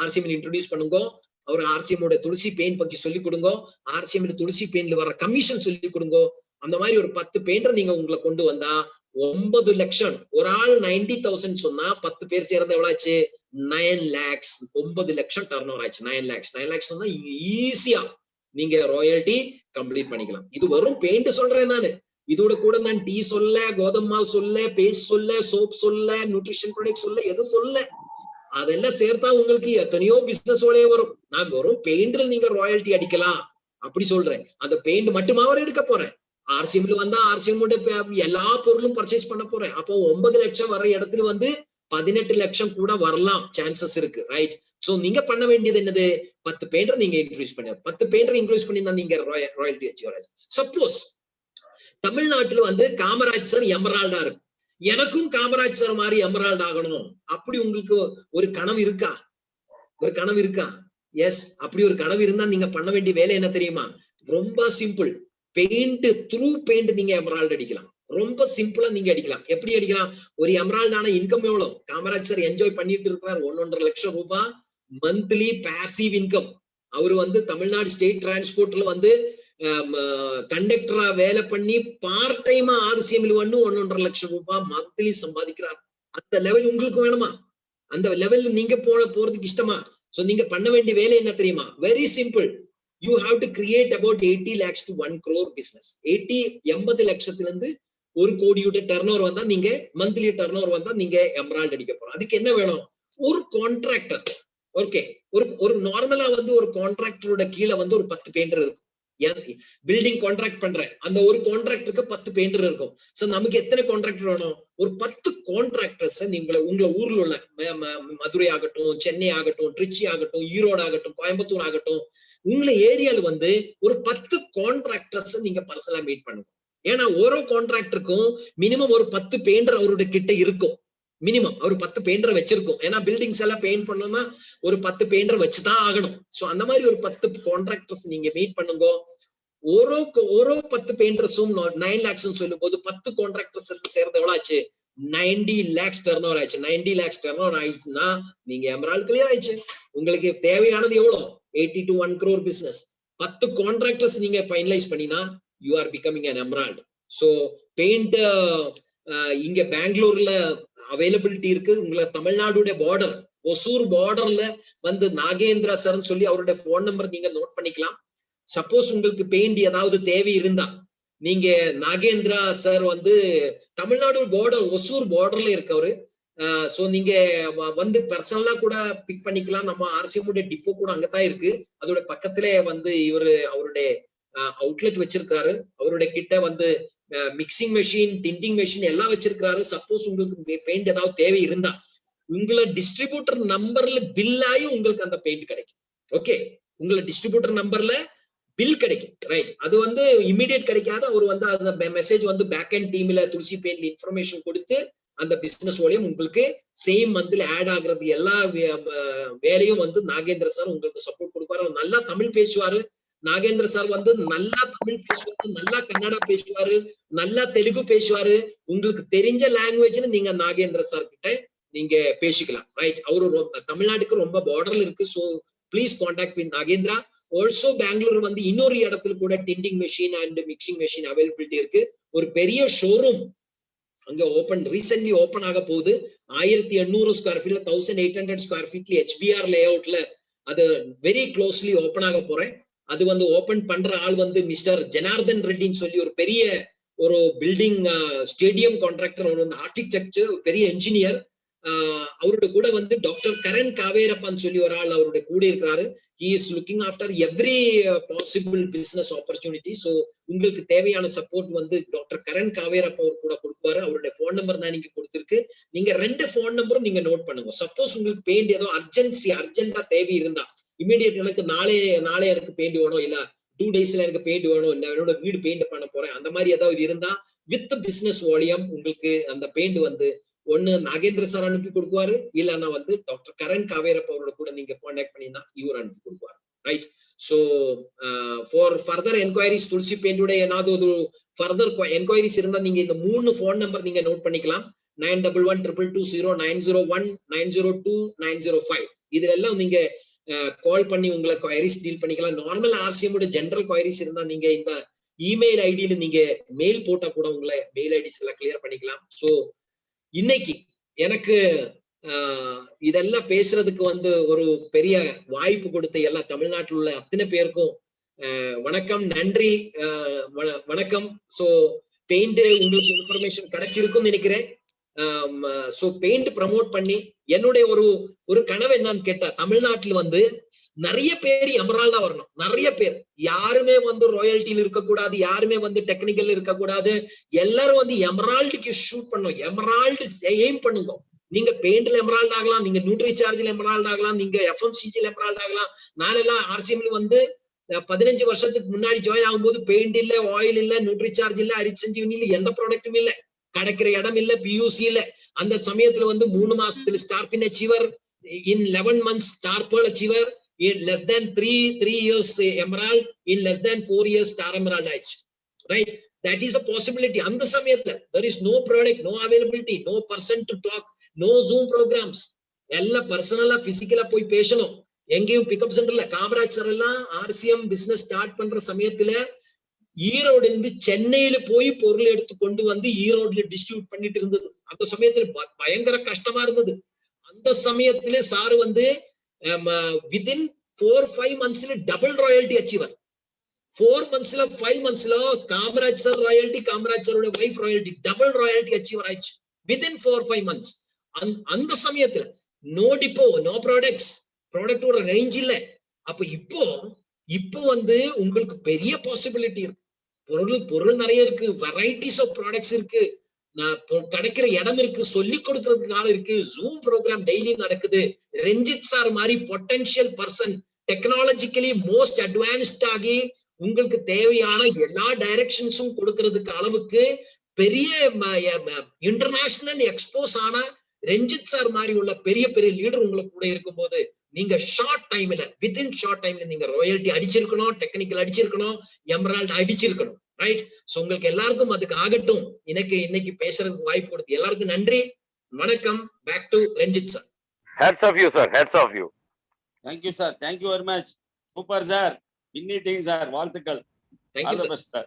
RCM இன்ட்ரோடியூஸ் பண்ணுங்க. அவர் RCM ஓட துளசி பெயிண்ட் பத்தி சொல்லி கொடுங்க. RCM துளசி பெயிண்ட்ல வர கமிஷன் சொல்லி கொடுங்க. அந்த மாதிரி ஒரு 10 பெயிண்டர் நீங்க உங்களை கொண்டு வந்தா 9 லட்சம். ஒரு ஆள் 90,000 சொன்னா 10 பேர் சேர்ந்து எவ்வளவு ஆச்சு? 9 lakhs. 9 லட்சம் டர்ன் ஓவர் ஆச்சு. 9 lakhs. 9 lakhs சொன்னா ஈஸியா நீங்க ராயல்டி கம்ப்ளீட் பண்ணிக்கலாம். இது வரும் பெயிண்ட் சொல்றேன் நானு. இதோட கூட நான் டீ சொல்ல, கோதுமை மாவு சொல்ல, பேஸ்ட் சொல்ல, சோப் சொல்ல, நியூட்ரிஷன் ப்ராடக்ட் சொல்ல, எதுவும் சொல்ல. அதெல்லாம் சேர்த்தா உங்களுக்கு எத்தனையோ பிசினஸ் ஓலையே வரும். நான் வரும் பெயிண்ட்ல நீங்க ராயல்டி அடிக்கலாம் அப்படி சொல்றேன். அந்த பெயிண்ட் மட்டுமா அவர் எடுக்க போறேன். RCMல வந்தா RCM எல்லா பொருளும் பர்ச்சேஸ் பண்ண போறேன். அப்போ 9 லட்சம் வர இடத்துல வந்து 18 லட்சம் கூட வரலாம், சான்சஸ் இருக்கு. ரைட்? சோ நீங்க பண்ண வேண்டியது என்னது? 10 பெயிண்டர் நீங்க இன்க்ரீஸ் பண்ணி 10 பெயிண்டர் இன்க்ரீஸ் பண்ணி தான் நீங்க ராயல்டி அச்சீவர். சப்போஸ் தமிழ்நாட்டுல வந்து காமராஜ் சார் எமரால்டா இருக்கு. எனக்கும் காமராஜ் சார் மாதிரி எமரால்ட் ஆகணும் அப்படி உங்களுக்கு ஒரு கனவு இருக்கா? ஒரு கனவு இருக்கா? எஸ். அப்படி ஒரு கனவு இருந்தா நீங்க பண்ண வேண்டிய வேலை என்ன தெரியுமா? ரொம்ப சிம்பிள். பெயிண்ட் த்ரூ பெயிண்ட் நீங்க எமரால்ட் அடிக்கலாம். ரொம்ப சிம்பிளா நீங்க அடிக்கலாம். எப்படி அடிக்கலாம்? ஒரு எமரால்டான இன்கம் எவ்வளவு? காமராஜ் சார் என்ஜாய் பண்ணிட்டு இருக்கிறார் 1.5 லட்சம் ரூபாய் மந்த்லி பாசிவ் இன்கம். அவரு வந்து தமிழ்நாடு ஸ்டேட் டிரான்ஸ்போர்ட்ல வந்து கண்டக்டரா வேலை பண்ணி பார்ட் டைமா RCMல வந்து 1.5 லட்சம் ரூபாய் மந்த்லி சம்பாதிக்கிறார். அந்த லெவல் உங்களுக்கு வேணுமா? அந்த லெவல் நீங்க போறதுக்கு இஷ்டமா? சோ நீங்க பண்ண வேண்டிய வேலை என்ன தெரியுமா? Very simple. You have to create about 80 lakhs to 1 crore business. 80 லட்சத்துல இருந்து 1 கோடியோட டர்ன் ஓவர் வந்தா நீங்க மந்த்லி டர்ன் ஓவர் வந்தா நீங்க எமரால்ட் அடிக்க போறோம். அதுக்கு என்ன வேணும்? ஒரு கான்ட்ராக்டர். ஓகே, ஒரு நார்மலா வந்து ஒரு கான்ட்ராக்டரோட கீழே வந்து ஒரு 10 பெயிண்டர் இருக்கும். பில்டிங் கான்ட்ராக்ட் பண்றேன், அந்த ஒரு கான்ட்ராக்டருக்கு 10 பெயிண்டர் இருக்கும். சோ நமக்கு எத்தனை கான்ட்ராக்டர் வேணும்? ஒரு 10 கான்ட்ராக்டர்ஸ் நீங்க உங்க ஊர்ல உள்ள மதுரை ஆகட்டும், சென்னை ஆகட்டும், திருச்சி ஆகட்டும், ஈரோடு ஆகட்டும், கோயம்புத்தூர் ஆகட்டும், உங்களை ஏரியால வந்து ஒரு 10 கான்ட்ராக்டர்ஸ் நீங்க பர்சனலா மீட் பண்ணுங்க. ஏன்னா ஓரோ கான்ட்ராக்டருக்கும் மினிமம் ஒரு 10 பெயிண்டர் அவருடைய கிட்ட இருக்கும். மினிமம் அவர் 10 பெயிண்டரை வச்சிருக்கும். ஏன்னா பில்டிங்ஸ் எல்லாம் பெயிண்ட் பண்ணோம்னா ஒரு 10 பெயிண்டர் வச்சுதான் ஆகணும். சோ அந்த மாதிரி ஒரு 10 கான்ட்ராக்டர்ஸ் நீங்க மீட் பண்ணுங்க. ஓரோ 10 பெயிண்டர்ஸும் 9 lakhs சொல்லும் போது 10 கான்ட்ராக்டர்ஸ் சேர்ந்து எவ்வளவு ஆச்சு? 90 lakhs டர்ன் ஓவர் ஆயிடுச்சு. 90 lakhs டர்ன் ஓவர் ஆயிடுச்சுன்னா நீங்க எமரால்ட் கிளியர் ஆயிடுச்சு. உங்களுக்கு தேவையானது எவ்வளவு? 80 to 1 crore business. 10 கான்ட்ராக்டர்ஸ் நீங்க ஃபைனலைஸ் பண்ணினா you are becoming an emerald. So paint இங்க பெங்களூர்ல அவைலபிலிட்டி இருக்கு. உங்களை தமிழ்நாடுடைய பார்டர் ஒசூர் பார்டர்ல வந்து நாகேந்திரா சார்ன்னு சொல்லி அவருடைய போன் நம்பர் நீங்க நோட் பண்ணிக்கலாம். சப்போஸ் உங்களுக்கு பெயிண்ட் ஏதாவது தேவை இருந்தா நீங்க நாகேந்திரா சார் வந்து தமிழ்நாடு பார்டர் ஒசூர் பார்டர்ல இருக்கவரு. சோ நீங்க வந்து பர்சனலா கூட பிக் பண்ணிக்கலாம். நம்ம ஆர்சிஎம் டிப்போ கூட அங்கதான் இருக்கு. அதோட பக்கத்திலே வந்து அவருடைய அவுட்லெட் வச்சிருக்காரு. அவருடைய கிட்ட வந்து மிக்சிங் மெஷின், டிண்டிங் மெஷின் எல்லாம் வச்சிருக்காரு. சப்போஸ் உங்களுக்கு பெயிண்ட் ஏதாவது தேவை இருந்தா உங்களை டிஸ்ட்ரிபியூட்டர் நம்பர்ல பில் ஆகி உங்களுக்கு அந்த பெயிண்ட் கிடைக்கும். ஓகே, உங்களை டிஸ்ட்ரிபியூட்டர் நம்பர்ல பில் கிடைக்கும். ரைட், அது வந்து இமிடியேட் கிடைக்காது. அவர் வந்து அந்த மெசேஜ் வந்து பேக் அண்ட் டீம்ல துளசி பெயிண்ட்ல இன்ஃபர்மேஷன் கொடுத்து அந்த பிசினஸ் மூலியம் உங்களுக்கு சேம் மந்த்ல ஆட் ஆகுறது எல்லா வேலையும் வந்து நாகேந்திர சார் உங்களுக்கு சப்போர்ட் கொடுப்பாரு. நல்லா தமிழ் பேசுவாரு. நாகேந்திர சார் வந்து நல்லா தமிழ் பேசுவாரு, நல்லா கன்னடா பேசுவாரு, நல்லா தெலுங்கு பேசுவாரு. உங்களுக்கு தெரிஞ்ச லாங்குவேஜ்னு நீங்க நாகேந்திர சார் கிட்ட நீங்க பேசிக்கலாம். ரைட், அவரு தமிழ்நாட்டுக்கு ரொம்ப பார்டர்ல இருக்கு. So please contact with Nagendra. Also Bangalore வந்து இன்னொரு இடத்துல கூட tinting machine and mixing machine availability இருக்கு. ஒரு பெரிய ஷோரூம் அங்க ரீசென்ட்லி ஓபன் ஆக போகுது. 1800 ஸ்கொயர் ஃபீட்ல 1800 ஸ்கொயர் ஃபீட்ல HBR லே அவுட்ல அது வெரி க்ளோஸ்லி ஓபன் ஆக போறேன். அது வந்து ஓபன் பண்ற ஆள் வந்து மிஸ்டர் ஜனார்தன் ரெட்டின்னு சொல்லி ஒரு பெரிய ஒரு பில்டிங் ஸ்டேடியம் கான்ட்ராக்டர். அவர் வந்து ஆர்கிடெக்சர் பெரிய என்ஜினியர். அவரோட கூட வந்து டாக்டர் கரண் காவேரப்பான்னு சொல்லி ஒரு ஆள் அவருடைய கூட இருக்கிறாரு. He is looking after every possible business opportunity. So உங்களுக்கு தேவையான சப்போர்ட் வந்து டாக்டர் கரண் காவேரப்பா அவர் கூட கொடுப்பாரு. அவருடைய போன் நம்பர் தான் நீங்க கொடுத்திருக்கு. நீங்க 2 போன் நம்பரும் நீங்க நோட் பண்ணுங்க. சப்போஸ் உங்களுக்கு பெயிண்ட் ஏதோ அர்ஜென்டா தேவை இருந்தா இமீடியட் எனக்கு நாளே எனக்கு பெயிண்ட் வேணும், இல்ல 2 daysல எனக்கு பெயிண்ட் வேணும், இல்ல என்னோட வீடு பெயிண்ட் பண்ண போறேன், அந்த மாதிரி ஏதாவது இருந்தா வித் பிசினஸ் வால்யூம் உங்களுக்கு அந்த பெயிண்ட் வந்து ஒண்ணு நாகேந்திர சார் அனுப்பி கொடுக்குவாரு, இல்லன்னா வந்து டாக்டர் கரண் காவேரப்பா அவரோட கூட நீங்க கான்டாக்ட் பண்ணினா இவர் அனுப்பி கொடுப்பாரு. Right, so for further enquiries Tulsi பெயிண்டோட ஏதாவது ஒரு ஃபர்தர் என்கொயரிஸ் இருந்தா நீங்க இந்த 3 போன் நம்பர் நீங்க நோட் பண்ணிக்கலாம். 911220901901 902 இதுல எல்லாம் நீங்க கால் பண்ணி உங்களை கொயரிஸ் டீல் பண்ணிக்கலாம். நார்மல் ஆர்சிஎம் ஜெனரல் கொயரிஸ் இருந்தா நீங்க இந்த இமெயில் ஐடியில நீங்க மெயில் போட்டா கூட உங்களை மெயில் ஐடிஸ் எல்லாம் கிளியர் பண்ணிக்கலாம். சோ இன்னைக்கு எனக்கு இதெல்லாம் பேசுறதுக்கு வந்து ஒரு பெரிய வாய்ப்பு கொடுத்த எல்லா தமிழ்நாட்டில் உள்ள அத்தனை பேருக்கும் வணக்கம், நன்றி, வணக்கம். சோ பெயிண்ட் உங்களுக்கு இன்ஃபர்மேஷன் கிடைச்சிருக்கும்னு நினைக்கிறேன். சோ பெயிண்ட் ப்ரமோட் பண்ணி என்னுடைய ஒரு கனவு என்னன்னு கேட்டா, தமிழ்நாட்டுல வந்து நிறைய பேர் எமரால்டா வரணும். நிறைய பேர், யாருமே வந்து ராயல்ட்டில இருக்கக்கூடாது, யாருமே வந்து டெக்னிக்கல் இருக்கக்கூடாது. எல்லாரும் வந்து எமரால்டுக்கு ஷூட் பண்ணும், எமரால்டு எய்ம் பண்ணுங்க. நீங்க பெயிண்ட்ல எமரால்ட் ஆகலாம், நீங்க நியூட்ரி சார்ஜ்ல எமரால்ட் ஆகலாம், நீங்க FMCGல எமரால்ட் ஆகலாம். நானெல்லாம் RCMல வந்து 15 வருஷத்துக்கு முன்னாடி ஜாயின் ஆகும்போது பெயிண்ட் இல்ல, ஆயில் இல்ல, நியூட்ரி சார்ஜ் இல்ல, அரிசஞ்சீவனி இல்ல, எந்த ப்ராடக்டும் இல்ல, கிடைக்கிற இடம் இல்ல, PUC இல்ல. அந்த சமயத்துல வந்து 3 மாசத்துல ஸ்டார்பின் achiever, in 11 months star pearl achiever, in less than 3 years emerald, in less than 4 years star emerald ஆயிடுச்சு. Right, that is a possibility. அந்த சமயத்துல there is no product, no availability, no person to talk, no Zoom programs. எல்லாம் பர்சனலா பிசிக்கலா போய் பேசணும். எங்கேயும் pickup சென்டர்ல காமராஜ் சார் எல்லாம் RCM பிசினஸ் ஸ்டார்ட் பண்ற சமயத்துல ஈரோடு இருந்து சென்னையில போய் பொருள் எடுத்து கொண்டு வந்து ஈரோடுல டிஸ்ட்ரிபியூட் பண்ணிட்டு இருந்தது. அந்த சமயத்துல பயங்கர கஷ்டமா இருந்தது. அந்த சமயத்துல சார் வந்து within 4-5 monthsல டபுள் ராயல்ட்டி அச்சீவர். 4 monthsல 5 monthsல காமராஜ் சார் ராயல்ட்டி, காமராஜ் சாரோட wife royalty, double royalty achiever ஆயிடுச்சு within 4-5 months. அந்த சமயத்துல நோ டிப்போ, நோ ப்ராடக்ட்ஸ், ப்ராடக்டோட ரேஞ்ச் இல்ல. அப்ப இப்போ வந்து உங்களுக்கு பெரிய பாசிபிலிட்டி இருக்கு. பொருள் நிறைய இருக்கு, வெரைட்டிஸ் ஆஃப் ப்ராடக்ட்ஸ் இருக்கு, கிடைக்கிற இடம் இருக்கு, சொல்லி கொடுக்கறதுக்கான இருக்கு, ஜூம் ப்ரோக்ராம் டெய்லி நடக்குது. ரஞ்சித் சார் மாதிரி potential person technologically most advanced ஆகி உங்களுக்கு தேவையான எல்லா டைரக்ஷன்ஸும் கொடுக்கறதுக்கு அளவுக்கு பெரிய இன்டர்நேஷனல் எக்ஸ்போஸ் ஆன ரஞ்சித் சார் மாதிரி உள்ள பெரிய பெரிய லீடர் உங்களுக்கு கூட இருக்கும் போது நீங்க ஷார்ட் டைம்ல, வித்தின் ஷார்ட் டைம்ல நீங்க ராயல்ட்டி அடிச்சிருக்கணும், டெக்னிக்கல் அடிச்சிருக்கணும், எமரால்ட் அடிச்சிருக்கணும். ரைட், சோ உங்களுக்கு எல்லாருக்கும் அதுக்கு ஆகட்டும். இன்னைக்கு பேசுறதுக்கு வாய்ப்பு கொடுத்து எல்லாருக்கும் நன்றி, வணக்கம். Back to Ranjith sir. Hats off you, sir. Hats off you. Thank you, sir. Thank you very much. Super, sir. Winning, sir. வாழ்த்துக்கள். Thank you, sir. Sir.